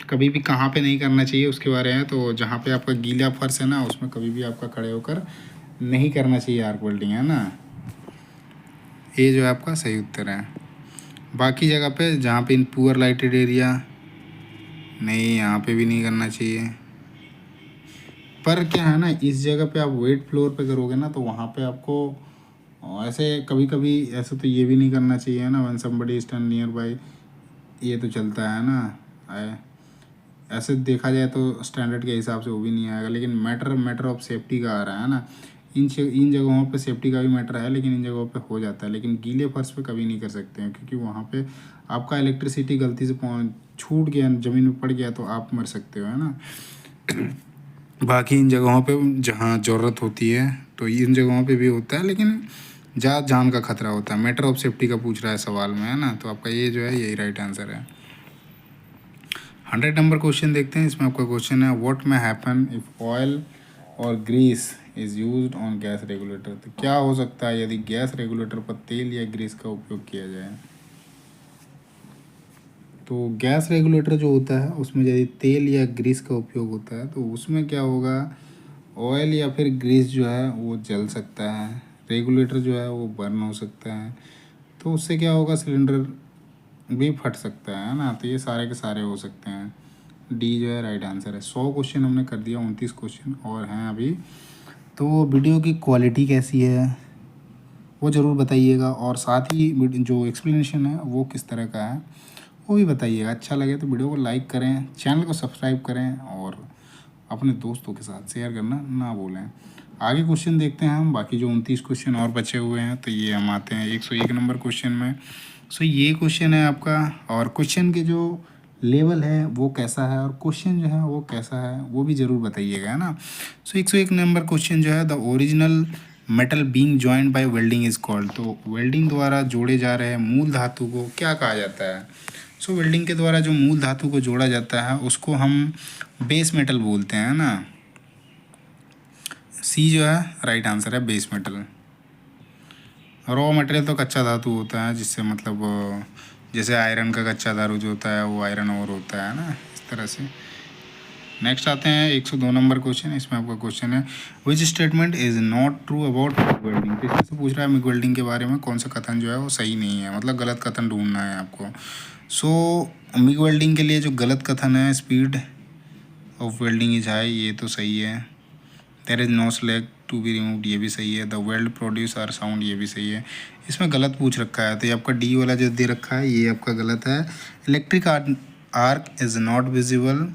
कभी भी कहाँ पे नहीं करना चाहिए उसके बारे में, तो जहाँ पे आपका गीला फर्श है ना, उसमें कभी भी आपका खड़े होकर नहीं करना चाहिए आर्क वेल्डिंग, है ना। ये जो है आपका सही उत्तर है। बाकी जगह पे जहाँ पे इन पुअर लाइटेड एरिया, नहीं यहाँ पे भी नहीं करना चाहिए। पर क्या है ना, इस जगह पे आप वेट फ्लोर पे करोगे ना, तो वहाँ पे आपको ऐसे कभी कभी ऐसे तो ये भी नहीं करना चाहिए ना, one somebody stand near by, ये तो चलता है ना। ऐसे देखा जाए तो स्टैंडर्ड के हिसाब से वो भी नहीं आएगा, लेकिन मैटर ऑफ सेफ्टी का आ रहा है ना। इन जगहों पे सेफ्टी का भी मैटर है, लेकिन इन जगहों पे हो जाता है, लेकिन गीले फर्श पे कभी नहीं कर सकते हैं, क्योंकि वहाँ पे आपका इलेक्ट्रिसिटी गलती से छूट गया, ज़मीन में पड़ गया, तो आप मर सकते हो, है ना। बाकी इन जगहों पे जहाँ ज़रूरत होती है तो इन जगहों पे भी होता है, लेकिन ज़्यादा जान का खतरा होता है। मैटर ऑफ सेफ्टी का पूछ रहा है सवाल में, है ना। तो आपका ये जो है यही राइट आंसर है। 100 नंबर क्वेश्चन देखते हैं। इसमें आपका क्वेश्चन है, what may happen if oil or grease is used on gas regulator. तो क्या हो सकता है यदि गैस रेगुलेटर पर तेल या ग्रीस का उपयोग किया जाए। तो गैस रेगुलेटर जो होता है उसमें यदि तेल या ग्रीस का उपयोग होता है, तो उसमें क्या होगा, ऑयल या फिर ग्रीस जो है वो जल सकता है, रेगुलेटर जो है वो बर्न हो सकता है, तो उससे क्या होगा, सिलेंडर भी फट सकता है ना। तो ये सारे के सारे हो सकते हैं। डी जो है राइट आंसर है। 100 क्वेश्चन हमने कर दिया, 29 क्वेश्चन और हैं अभी। तो वीडियो की क्वालिटी कैसी है वो ज़रूर बताइएगा, और साथ ही जो एक्सप्लेनेशन है वो किस तरह का है वो भी बताइएगा। अच्छा लगे तो वीडियो को लाइक करें, चैनल को सब्सक्राइब करें, और अपने दोस्तों के साथ शेयर करना ना भूलें। आगे क्वेश्चन देखते हैं हम। बाकी जो 29 क्वेश्चन और बचे हुए हैं, तो ये हम आते हैं 101 नंबर क्वेश्चन में। सो ये क्वेश्चन है आपका, और क्वेश्चन के जो लेवल है वो कैसा है, और क्वेश्चन जो है वो कैसा है वो भी ज़रूर बताइएगा, है ना। सो 101 नंबर क्वेश्चन जो है, the original metal being joined by welding is called. तो वेल्डिंग द्वारा जोड़े जा रहे मूल धातु को क्या कहा जाता है। सो वेल्डिंग के द्वारा जो मूल धातु को जोड़ा जाता है उसको हम बेस मेटल बोलते हैं ना। सी जो है राइट आंसर है, बेस मेटल। रॉ मटेरियल तो कच्चा धातु होता है, जिससे मतलब जैसे आयरन का कच्चा धातु जो होता है वो आयरन और होता है ना, इस तरह से। नेक्स्ट आते हैं 102 नंबर क्वेश्चन। इसमें आपका क्वेश्चन है, which statement is not true about MiG welding. तो इसमें से पूछ रहा है मिग वेल्डिंग के बारे में कौन सा कथन जो है वो सही नहीं है, मतलब गलत कथन ढूंढना है आपको। सो मिग वेल्डिंग के लिए जो गलत कथन है, speed of welding is high, ये तो सही है। There is no slag to be removed, ये भी सही है। The weld produce are sound, ये भी सही है। इसमें गलत पूछ रखा है, तो ये आपका डी वाला जो दे रखा है ये आपका गलत है। Electric arc is not visible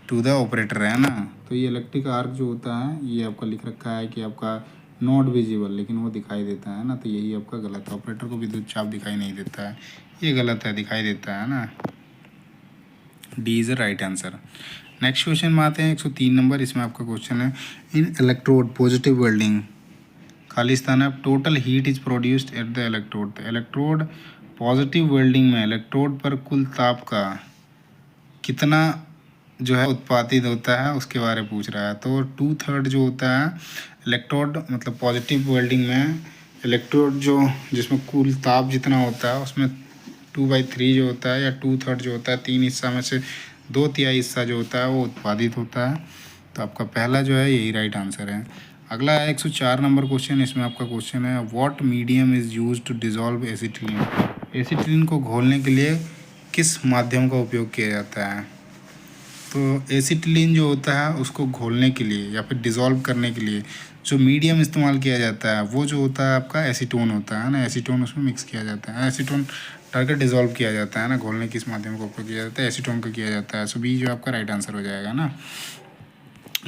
to the operator, है ना। तो ये इलेक्ट्रिक आर्क जो होता है ये आपका लिख रखा है कि आपका नॉट विजिबल, लेकिन वो दिखाई देता है ना, तो यही आपका गलत है। ऑपरेटर को विद्युत चाप दिखाई नहीं देता है, ये गलत है, दिखाई देता है ना। D is the right answer. Next question में आते हैं 103 नंबर। इसमें आपका क्वेश्चन है, इन इलेक्ट्रोड पॉजिटिव वेल्डिंग खाली स्थान है, total heat is produced at the electrode. Electrode positive welding में इलेक्ट्रोड पर कुल ताप का कितना जो है उत्पादित होता है उसके बारे में पूछ रहा है। तो 2/3 जो होता है इलेक्ट्रोड, मतलब पॉजिटिव वेल्डिंग में इलेक्ट्रोड जो जिसमें कुल ताप जितना होता है उसमें 2/3 जो होता है, या 2/3 जो होता है, 3 हिस्सा में से 2/3 हिस्सा जो होता है वो उत्पादित होता है। तो आपका पहला जो है यही राइट आंसर है। अगला है 104 नंबर क्वेश्चन। इसमें आपका क्वेश्चन है, what medium is use to dissolve acetylene. Acetylene को घोलने के लिए किस माध्यम का उपयोग किया जाता है। तो एसिटिलीन जो होता है उसको घोलने के लिए या फिर डिज़ोल्व करने के लिए जो मीडियम इस्तेमाल किया जाता है वो जो होता है आपका एसीटोन होता है ना। एसीटोन उसमें मिक्स किया जाता है, एसीटोन डालकर डिजोल्व किया जाता है ना, घोलने किस माध्यम का उपयोग किया जाता है, एसीटोन का किया जाता है। सो बी जो आपका राइट आंसर हो जाएगा ना।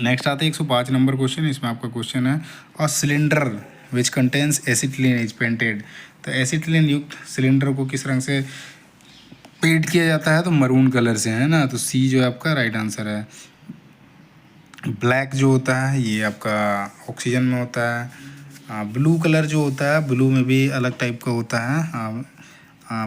नेक्स्ट आते हैं 105 नंबर क्वेश्चन। इसमें आपका क्वेश्चन है और cylinder which contains acetylene is painted. तो एसिटिलीन युक्त सिलेंडर को किस रंग से पेंट किया जाता है, तो मरून कलर से, है ना। तो सी जो है आपका राइट आंसर है। ब्लैक जो होता है ये आपका ऑक्सीजन में होता है। ब्लू कलर जो होता है, ब्लू में भी अलग टाइप का होता है।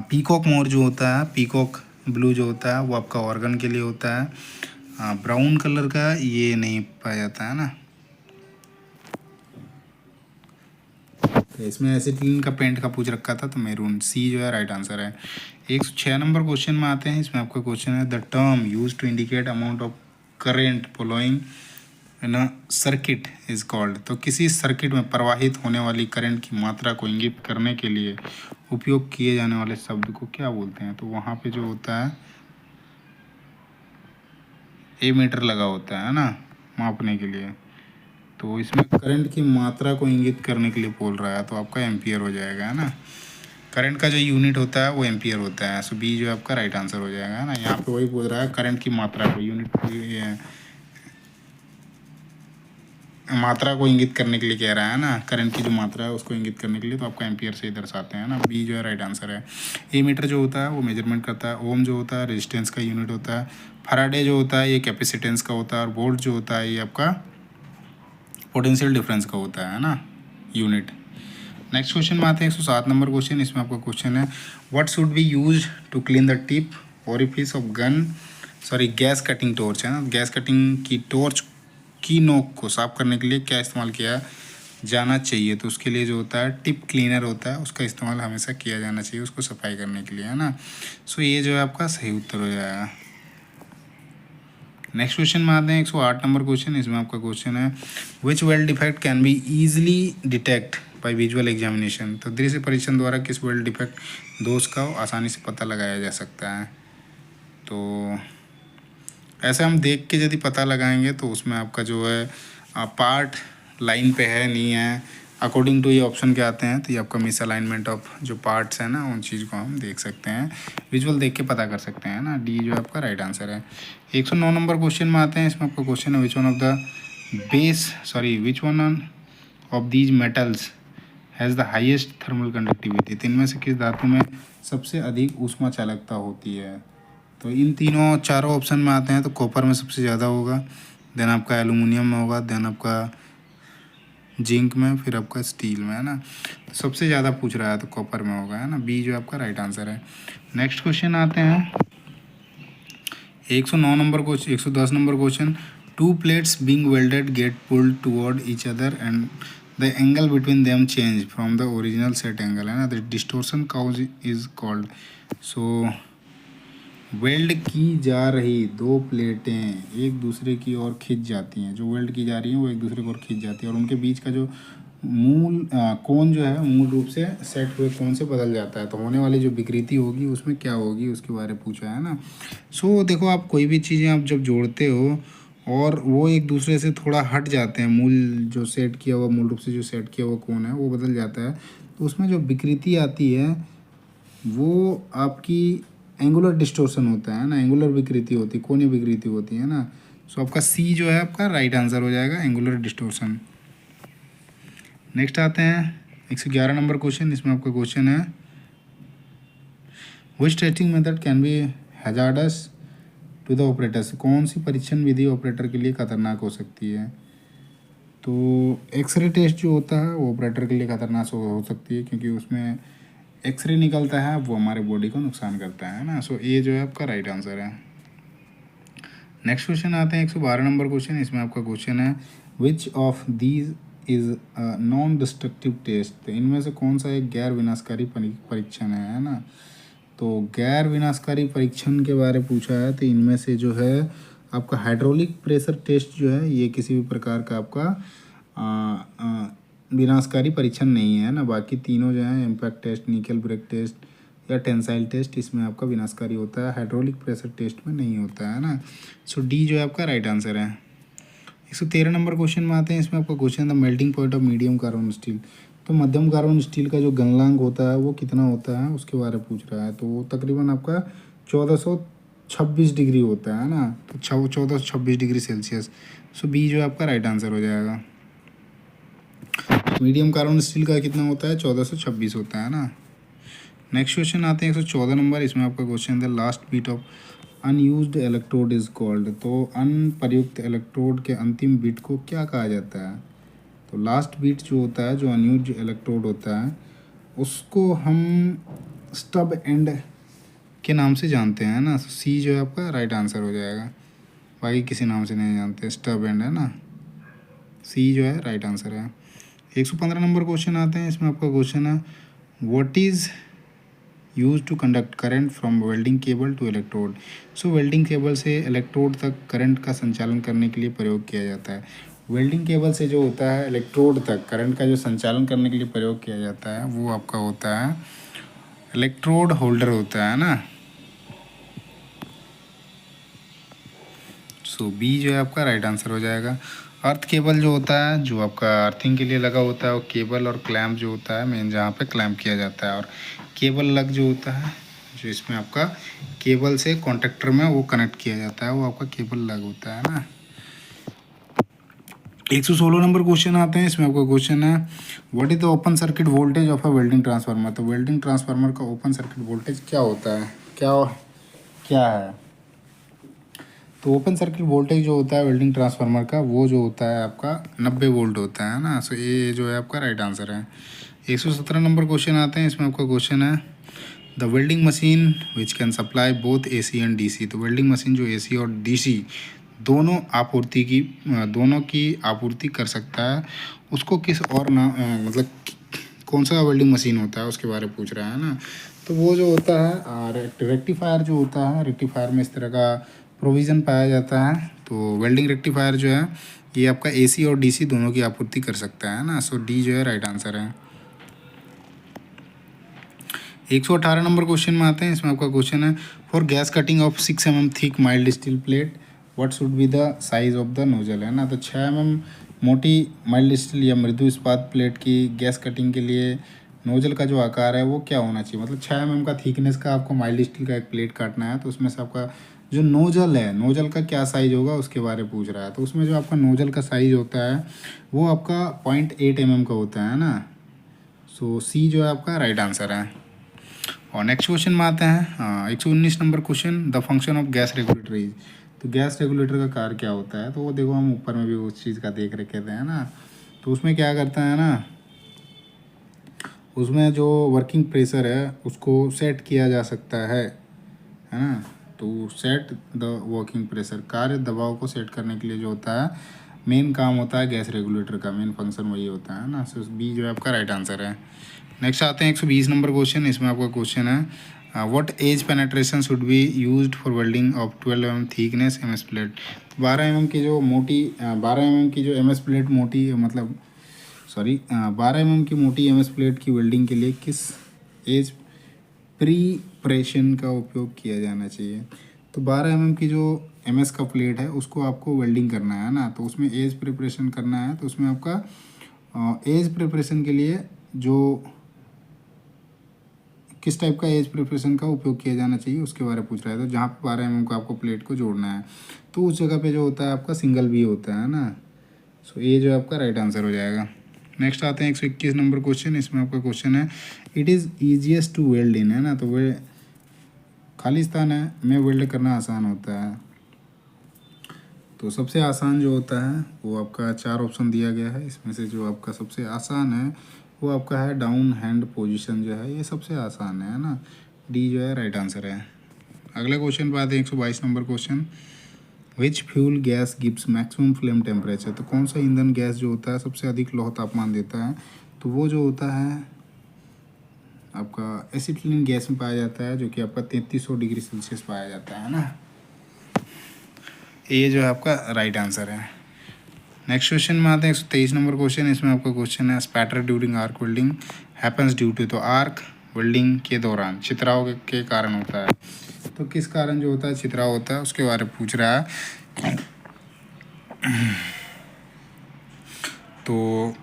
पीकॉक मोर जो होता है, पीकॉक ब्लू जो होता है वो आपका ऑर्गन के लिए होता है। ब्राउन कलर का ये नहीं पाया जाता है ना। तो इसमें एसिटिलीन का पेंट का पूछ रखा था, तो मैरून, सी जो है राइट आंसर है। 106 नंबर क्वेश्चन में आते हैं। इसमें आपका क्वेश्चन है the term use to indicate amount of current following in a circuit is called. तो किसी सर्किट में प्रवाहित होने वाली करंट की मात्रा को इंगित करने के लिए उपयोग किए जाने वाले शब्द को क्या बोलते हैं। तो वहाँ पे जो होता है एमीटर लगा होता है ना, मापने के लिए। तो इसमें करंट की मात्रा को इंगित करने के लिए बोल रहा है, तो आपका एम्पियर हो जाएगा, है ना। करंट का जो यूनिट होता है वो एम्पियर होता है। सो बी जो आपका राइट आंसर हो जाएगा, है ना। यहाँ पे वही बोल रहा है करंट की मात्रा को, यूनिट मात्रा को इंगित करने के लिए कह रहा है ना, करंट की जो मात्रा है उसको इंगित करने के लिए, तो आपका एम्पियर से ही दर्शाते हैं ना। बी जो है राइट आंसर है। ए मीटर जो होता है वो मेजरमेंट करता है। ओम जो होता है रेजिस्टेंस का यूनिट होता है। फराडे जो होता है ये कैपेसिटेंस का होता है। और वोल्ट जो होता है ये आपका पोटेंशियल डिफरेंस का होता है ना, यूनिट। नेक्स्ट क्वेश्चन में आते हैं 107 नंबर क्वेश्चन। इसमें आपका क्वेश्चन है what should be use to clean the tip orifice of gun, sorry gas cutting torch, है ना। गैस कटिंग की टॉर्च की नोक को साफ करने के लिए क्या इस्तेमाल किया जाना चाहिए। तो उसके लिए जो होता है टिप क्लीनर होता है, उसका इस्तेमाल हमेशा किया जाना चाहिए उसको सफाई करने के लिए, है ना। सो ये जो है आपका सही उत्तर हो जाएगा। नेक्स्ट क्वेश्चन में आते हैं 108 नंबर क्वेश्चन। इसमें आपका क्वेश्चन है which weld defect can be easily detect by visual examination. तो दृश्य परीक्षण द्वारा किस वेल्ड डिफेक्ट दोष का आसानी से पता लगाया जा सकता है। तो ऐसे हम देख के यदि पता लगाएंगे तो उसमें आपका जो है पार्ट लाइन पे है नहीं है, अकॉर्डिंग टू ये ऑप्शन के आते हैं। तो ये आपका मिस अलाइनमेंट ऑफ जो पार्ट्स है ना, उन चीज़ को हम देख सकते हैं, विजुअल देख के पता कर सकते हैं ना। डी जो आपका राइट आंसर है। 109 नंबर क्वेश्चन में आते हैं। इसमें आपका क्वेश्चन है which one of these metals has the highest thermal conductivity. तो इनमें से किस धातु में सबसे अधिक ऊष्मा चालकता होती है। तो इन तीनों चारों ऑप्शन में आते हैं। तो कॉपर में सबसे ज़्यादा होगा, देन आपका एल्यूमिनियम में होगा, देन आपका जिंक में, फिर आपका स्टील में, है ना। तो सबसे ज़्यादा पूछ रहा है तो कॉपर में होगा, है ना। बी जो आपका राइट आंसर है। नेक्स्ट क्वेश्चन आते हैं 109 number question, 110 number question. Two plates being welded get pulled toward each other and the angle between them change from the original set angle, है ना। The distortion cause is called. So weld की जा रही दो प्लेटें एक दूसरे की ओर खिंच जाती हैं, जो वेल्ड की जा रही हैं वो एक दूसरे की ओर खिंच जाती है, और उनके बीच का जो कोण जो है मूल रूप से सेट हुए कोण से बदल जाता है। तो होने वाली जो विकृति होगी उसमें क्या होगी उसके बारे में पूछा है ना। सो देखो, आप कोई भी चीज़ें आप जब जोड़ते हो और वो एक दूसरे से थोड़ा हट जाते हैं, मूल जो सेट किया हुआ, मूल रूप से जो सेट किया हुआ कोण है वो बदल जाता है, तो उसमें जो विकृति आती है वो आपकी एंगुलर डिस्टोर्शन होता है ना, एंगुलर विकृति होती है, कोणीय विकृति होती है ना। सो आपका सी जो है आपका राइट आंसर हो जाएगा, एंगुलर डिस्टोर्शन। नेक्स्ट आते हैं 111 नंबर क्वेश्चन। इसमें आपका क्वेश्चन है which testing method can be hazardous to the operators. कौन सी परीक्षण विधि ऑपरेटर के लिए खतरनाक हो सकती है। तो एक्सरे टेस्ट जो होता है वो ऑपरेटर के लिए खतरनाक हो सकती है, क्योंकि उसमें एक्सरे निकलता है, वो हमारे बॉडी को नुकसान करता है ना। सो ये जो है आपका राइट आंसर है। नेक्स्ट क्वेश्चन आते हैं 112 नंबर क्वेश्चन। इसमें आपका क्वेश्चन है which of these is non destructive test. तो इनमें से कौन सा एक गैर विनाशकारी परीक्षण है ना। तो गैर विनाशकारी परीक्षण के बारे में पूछा है, तो इनमें से जो है आपका हाइड्रोलिक प्रेशर टेस्ट जो है ये किसी भी प्रकार का आपका विनाशकारी परीक्षण नहीं है ना। बाकी तीनों जो है इम्पैक्ट टेस्ट, निकल ब्रेक टेस्ट या टेंसाइल टेस्ट, इसमें आपका विनाशकारी होता है, हाइड्रोलिक प्रेशर टेस्ट में नहीं होता है ना। सो डी जो है आपका राइट आंसर है। 113 नंबर क्वेश्चन में आते हैं। इसमें आपका question the melting point of medium carbon steel. तो मध्यम कार्बन स्टील का जो गलनांक होता है वो कितना होता है उसके बारे में पूछ रहा है। तो वो तकरीबन आपका 1426 डिग्री होता है ना, तो 1426 डिग्री सेल्सियस। सो बी जो है आपका राइट आंसर हो जाएगा। मीडियम कार्बन स्टील का कितना होता है, 1426 होता है ना। नेक्स्ट क्वेश्चन आते हैं 114 नंबर। इसमें आपका क्वेश्चन है last bit of unused electrode is called. तो अनप्रयुक्त इलेक्ट्रोड के अंतिम बीट को क्या कहा जाता है। तो लास्ट बीट जो होता है, जो अनयूज्ड इलेक्ट्रोड होता है, उसको हम स्टब एंड के नाम से जानते हैं ना। सी जो है आपका राइट आंसर हो जाएगा, बाकी किसी नाम से नहीं जानते, स्टब एंड है ना, सी जो है राइट आंसर है। 115 नंबर क्वेश्चन आते हैं। इसमें आपका क्वेश्चन है what is use to conduct current from welding cable to electrode. So welding cable से इलेक्ट्रोड तक करंट का संचालन करने के लिए प्रयोग किया जाता है। वेल्डिंग केबल से जो होता है इलेक्ट्रोड तक करंट का जो संचालन करने के लिए प्रयोग किया जाता है वो आपका होता है इलेक्ट्रोड होल्डर होता है ना। सो बी जो है आपका राइट आंसर हो जाएगा। अर्थ केबल जो होता है, जो आपका अर्थिंग के लिए लगा होता है, वो केबल और क्लैम्प जो होता है मेन जहाँ पे क्लैम्प किया जाता है, और केबल लग जो होता है जो इसमें आपका केबल से कॉन्टेक्टर में वो कनेक्ट किया जाता है, वो आपका केबल लग होता है ना। 116 नंबर क्वेश्चन आते हैं। इसमें आपका क्वेश्चन है what is the open circuit voltage of a welding transformer. तो वेल्डिंग ट्रांसफार्मर का ओपन सर्किट वोल्टेज क्या होता है, क्या क्या है। तो ओपन सर्किट वोल्टेज जो होता है वेल्डिंग ट्रांसफार्मर का, वो जो होता है आपका 90 वोल्ट होता है ना। सो ये जो है आपका राइट आंसर है। 117 नंबर क्वेश्चन आते हैं। इसमें आपका क्वेश्चन है the welding machine which can supply both AC and DC. तो वेल्डिंग मशीन जो एसी और डीसी दोनों की आपूर्ति कर सकता है, उसको किस और नाम मतलब कौन सा वेल्डिंग मशीन होता है उसके बारे में पूछ रहा है ना। तो वो जो होता है रेक्टिफायर जो होता है, रेक्टिफायर में इस तरह का प्रोविज़न पाया जाता है। तो वेल्डिंग रेक्टिफायर जो है ये आपका एसी और डीसी दोनों की आपूर्ति कर सकता है ना। सो डी जो है राइट आंसर है। 118 नंबर क्वेश्चन में आते हैं। इसमें आपका क्वेश्चन है for gas cutting of 6 mm thick mild steel plate what should be the size of the nozzle, है ना। तो 6 mm मोटी माइल्ड स्टील या मृदु इस्पात प्लेट की गैस कटिंग के लिए नोजल का जो आकार है वो क्या होना चाहिए। मतलब 6 mm का थिकनेस का आपको माइल्ड स्टील का एक प्लेट काटना है, तो उसमें से आपका जो नोजल है, नोजल का क्या साइज़ होगा उसके बारे में पूछ रहा है। तो उसमें जो आपका नोजल का साइज़ होता है वो आपका 0.8 mm का होता है ना। सो सी जो है आपका राइट आंसर है। और नेक्स्ट क्वेश्चन में आते हैं 119 number question the function of gas regulator is. तो गैस रेगुलेटर का कार्य क्या होता है। तो वो देखो हम ऊपर में भी उस चीज़ का देख रखे थे, है ना। तो उसमें क्या करता है ना, उसमें जो वर्किंग प्रेशर है उसको सेट किया जा सकता है ना। तो सेट द वर्किंग प्रेशर, कार्य दबाव को सेट करने के लिए जो होता है मेन काम होता है गैस रेगुलेटर का, मेन फंक्शन वही होता है ना। सो बी जो है आपका राइट आंसर है। नेक्स्ट आते हैं 120 नंबर क्वेश्चन। इसमें आपका क्वेश्चन है what edge penetration should be used for welding of 12 mm thickness MS plate. 12 mm की जो मोटी 12 mm की जो एमएस प्लेट मोटी मतलब 12 mm की मोटी एमएस प्लेट की वेल्डिंग के लिए किस एज प्रीपरेशन का उपयोग किया जाना चाहिए। तो 12 mm की जो एमएस का प्लेट है उसको आपको वेल्डिंग करना है ना, तो उसमें एज प्रिपरेशन करना है। तो उसमें आपका एज प्रिपरेशन के लिए जो किस टाइप का एज प्रिपरेशन का उपयोग किया जाना चाहिए उसके बारे में पूछ रहा है। तो जहाँ पे 12 mm को आपको प्लेट को जोड़ना है तो उस जगह पे जो होता है आपका सिंगल बी होता है ना। सो ये जो आपका राइट आंसर हो जाएगा। नेक्स्ट आते हैं 121 नंबर क्वेश्चन। इसमें आपका क्वेश्चन है it is easiest to weld in, है ना। तो वे खालिस्तान है में वेल्ड करना आसान होता है। तो सबसे आसान जो होता है वो आपका 4 ऑप्शन दिया गया है, इसमें से जो आपका सबसे आसान है वो आपका है डाउन हैंड पोजीशन जो है, ये सबसे आसान है ना। डी जो है राइट आंसर है। अगले क्वेश्चन पे आते हैं 122 number question which fuel gas gives maximum flame temperature. तो कौन सा ईंधन गैस जो होता है सबसे अधिक लौह तापमान देता है। तो वो जो होता है आपका एसिटिलीन गैस में पाया जाता है, जो कि आपका 3300 डिग्री सेल्सियस पाया जाता है ना। ये जो है आपका राइट आंसर है। नेक्स्ट क्वेश्चन में आते हैं 123 नंबर क्वेश्चन। इसमें आपका क्वेश्चन है spatter during arc welding happens due to. तो आर्क वेल्डिंग के दौरान छितराव के कारण होता है। तो किस कारण जो होता है छितराव होता है उसके बारे में पूछ रहा है। तो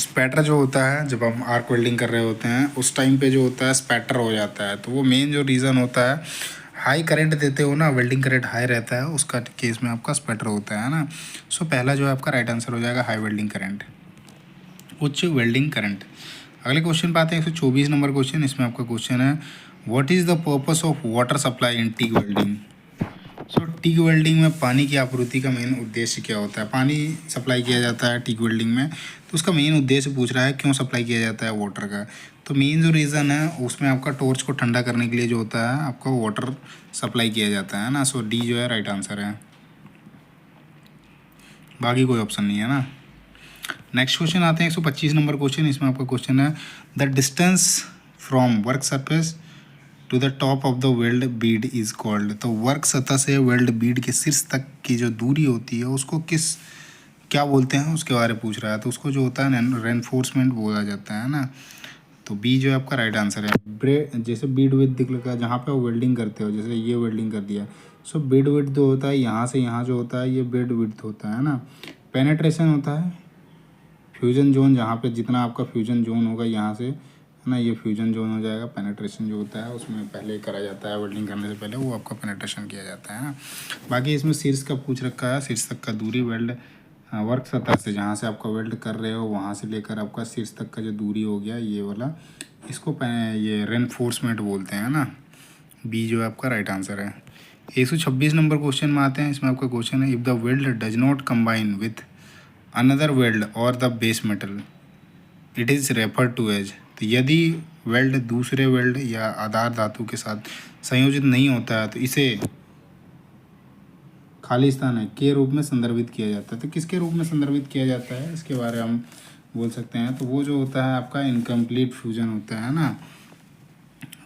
स्पैटर जो होता है, जब हम आर्क वेल्डिंग कर रहे होते हैं उस टाइम पे जो होता है स्पैटर हो जाता है। तो वो मेन जो रीज़न होता है, हाई करंट देते हो ना, वेल्डिंग करंट हाई रहता है, उसका केस में आपका स्पैटर होता है ना। सो पहला जो है आपका राइट आंसर हो जाएगा हाई वेल्डिंग करंट, उच्च वेल्डिंग करंट। अगले क्वेश्चन पे आते हैं 124 नंबर क्वेश्चन। इसमें आपका क्वेश्चन है what is the purpose of water supply in TIG welding. So TIG welding में पानी की आपूर्ति का मेन उद्देश्य क्या होता है। पानी सप्लाई किया जाता है टीक वेल्डिंग में, तो उसका मेन उद्देश्य पूछ रहा है क्यों सप्लाई किया जाता है वाटर का। तो मेन जो रीज़न है उसमें आपका टॉर्च को ठंडा करने के लिए जो होता है आपका वाटर सप्लाई किया जाता है ना। सो डी जो है राइट आंसर है, बाकी कोई ऑप्शन नहीं है ना। नेक्स्ट क्वेश्चन आते हैं 125 नंबर क्वेश्चन। इसमें आपका क्वेश्चन है the distance from work surface to the top of the weld bead is called. तो वर्क सतह से वेल्ड बीड के शीर्ष तक की जो दूरी होती है उसको क्या बोलते हैं उसके बारे में पूछ रहा है। तो उसको जो होता है रेनफोर्समेंट बोला जाता है ना। तो बी जो है आपका राइट आंसर है। जैसे बीड विड्थ दिख लगा जहाँ पे वो वेल्डिंग करते हो, जैसे ये वेल्डिंग कर दिया, सो बीड विड्थ जो होता है यहाँ से यहाँ जो होता है ये बीड विड्थ होता है ना। पेनेट्रेशन होता है फ्यूजन जोन, जहाँ पे जितना आपका फ्यूजन जोन होगा यहाँ से है ना, ये फ्यूजन जोन हो जाएगा। पेनेट्रेशन जो होता है उसमें पहले करा जाता है, वेल्डिंग करने से पहले वो आपका पेनेट्रेशन किया जाता है ना। बाकी इसमें शीर्ष का पूछ रखा है, शीर्ष तक का दूरी वेल्ड वर्क सतह से जहाँ से आपका वेल्ड कर रहे हो वहाँ से लेकर आपका शीर्ष तक का जो दूरी हो गया ये वाला, इसको ये रेनफोर्समेंट बोलते हैं ना। बी जो है आपका राइट आंसर है। 126 नंबर क्वेश्चन में आते हैं। इसमें आपका क्वेश्चन है if the weld does not combine with another weld or the base metal it is refer to as. तो यदि वेल्ड दूसरे वेल्ड या आधार धातु के साथ संयोजित नहीं होता है तो इसे खाली स्थान है के रूप में संदर्भित किया जाता है। तो किसके रूप में संदर्भित किया जाता है इसके बारे में हम बोल सकते हैं। तो वो जो होता है आपका इनकम्प्लीट फ्यूजन होता है ना।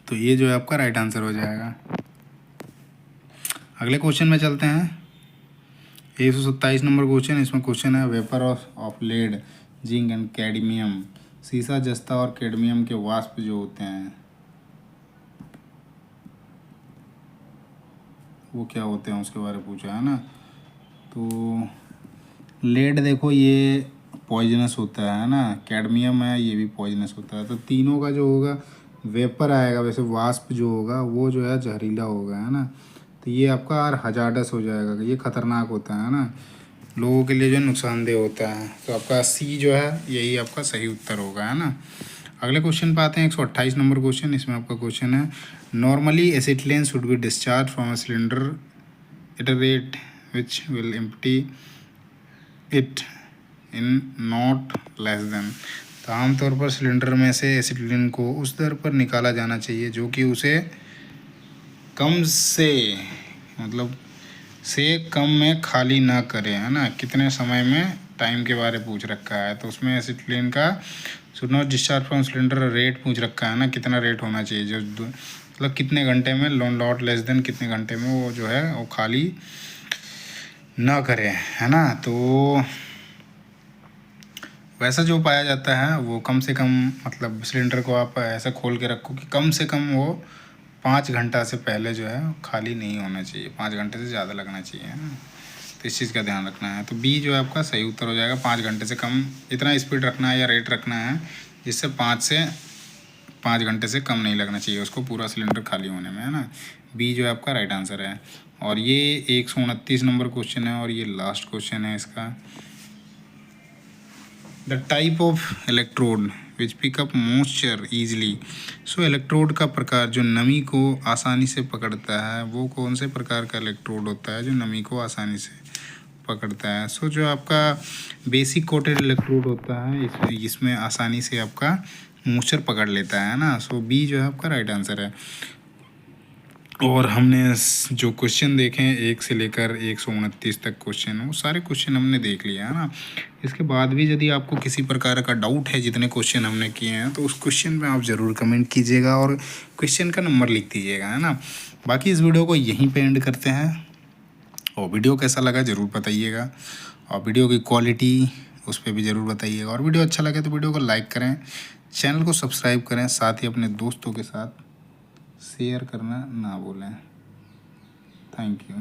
तो ये जो है आपका राइट आंसर हो जाएगा। अगले क्वेश्चन में चलते हैं 127 नंबर क्वेश्चन। इसमें क्वेश्चन है vapour of lead zinc and cadmium. सीसा, जस्ता और कैडमियम के वाष्प जो होते हैं वो क्या होते हैं उसके बारे में पूछा है ना। तो लेड देखो ये पॉइजनस होता है ना, कैडमियम है ये भी पॉइजनस होता है। तो तीनों का जो होगा वेपर आएगा, वैसे वाष्प जो होगा वो जो है जहरीला होगा है ना। तो ये आपका और हजार्डस हो जाएगा, ये खतरनाक होता है ना, लोगों के लिए जो नुकसानदेह होता है। तो आपका सी जो है यही आपका सही उत्तर होगा है ना। अगले क्वेश्चन पे आते हैं 128 नंबर क्वेश्चन। इसमें आपका क्वेश्चन है normally acetylene should be discharge from a cylinder at a rate which will empty it in not less than. तो आमतौर पर सिलेंडर में से एसिटिलीन को उस दर पर निकाला जाना चाहिए जो कि उसे कम से मतलब से कम में खाली ना करे है ना। कितने समय में टाइम के बारे पूछ रखा है। तो उसमें एसिटिलीन का should not discharge from cylinder rate पूछ रखा है ना, कितना रेट होना चाहिए, जो मतलब कितने घंटे में, नॉट लेस देन कितने घंटे में वो जो है वो खाली ना करे है ना। तो वैसा जो पाया जाता है वो कम से कम मतलब सिलेंडर को आप ऐसा खोल के रखो कि कम से कम वो 5 घंटा से पहले जो है खाली नहीं होना चाहिए, 5 घंटे से ज़्यादा लगना चाहिए है ना। तो इस चीज़ का ध्यान रखना है। तो बी जो है आपका सही उत्तर हो जाएगा। 5 घंटे से कम इतना स्पीड रखना है या रेट रखना है जिससे 5 घंटे से कम नहीं लगना चाहिए उसको पूरा सिलेंडर खाली होने में है ना। बी जो है आपका राइट आंसर है। और ये 129 नंबर क्वेश्चन है और ये लास्ट क्वेश्चन है इसका। The type of electrode which pickup moisture easily. So electrode का प्रकार जो नमी को आसानी से पकड़ता है वो कौन से प्रकार का इलेक्ट्रोड होता है जो नमी को आसानी से पकड़ता है। सो जो आपका बेसिक कोटेड इलेक्ट्रोड होता है इसमें आसानी से आपका मॉइस्चर पकड़ लेता है ना। सो बी जो है आपका राइट आंसर है। और हमने जो क्वेश्चन देखे हैं 1 से लेकर 129 तक क्वेश्चन, वो सारे क्वेश्चन हमने देख लिया है ना। इसके बाद भी यदि आपको किसी प्रकार का डाउट है जितने क्वेश्चन हमने किए हैं तो उस क्वेश्चन में आप ज़रूर कमेंट कीजिएगा और क्वेश्चन का नंबर लिख दीजिएगा है ना। बाकी इस वीडियो को यहीं पे एंड करते हैं और वीडियो कैसा लगा ज़रूर बताइएगा और वीडियो की क्वालिटी उस पर भी ज़रूर बताइएगा। और वीडियो अच्छा लगे तो वीडियो को लाइक करें, चैनल को सब्सक्राइब करें, साथ ही अपने दोस्तों के साथ शेयर करना ना भूलें। Thank you.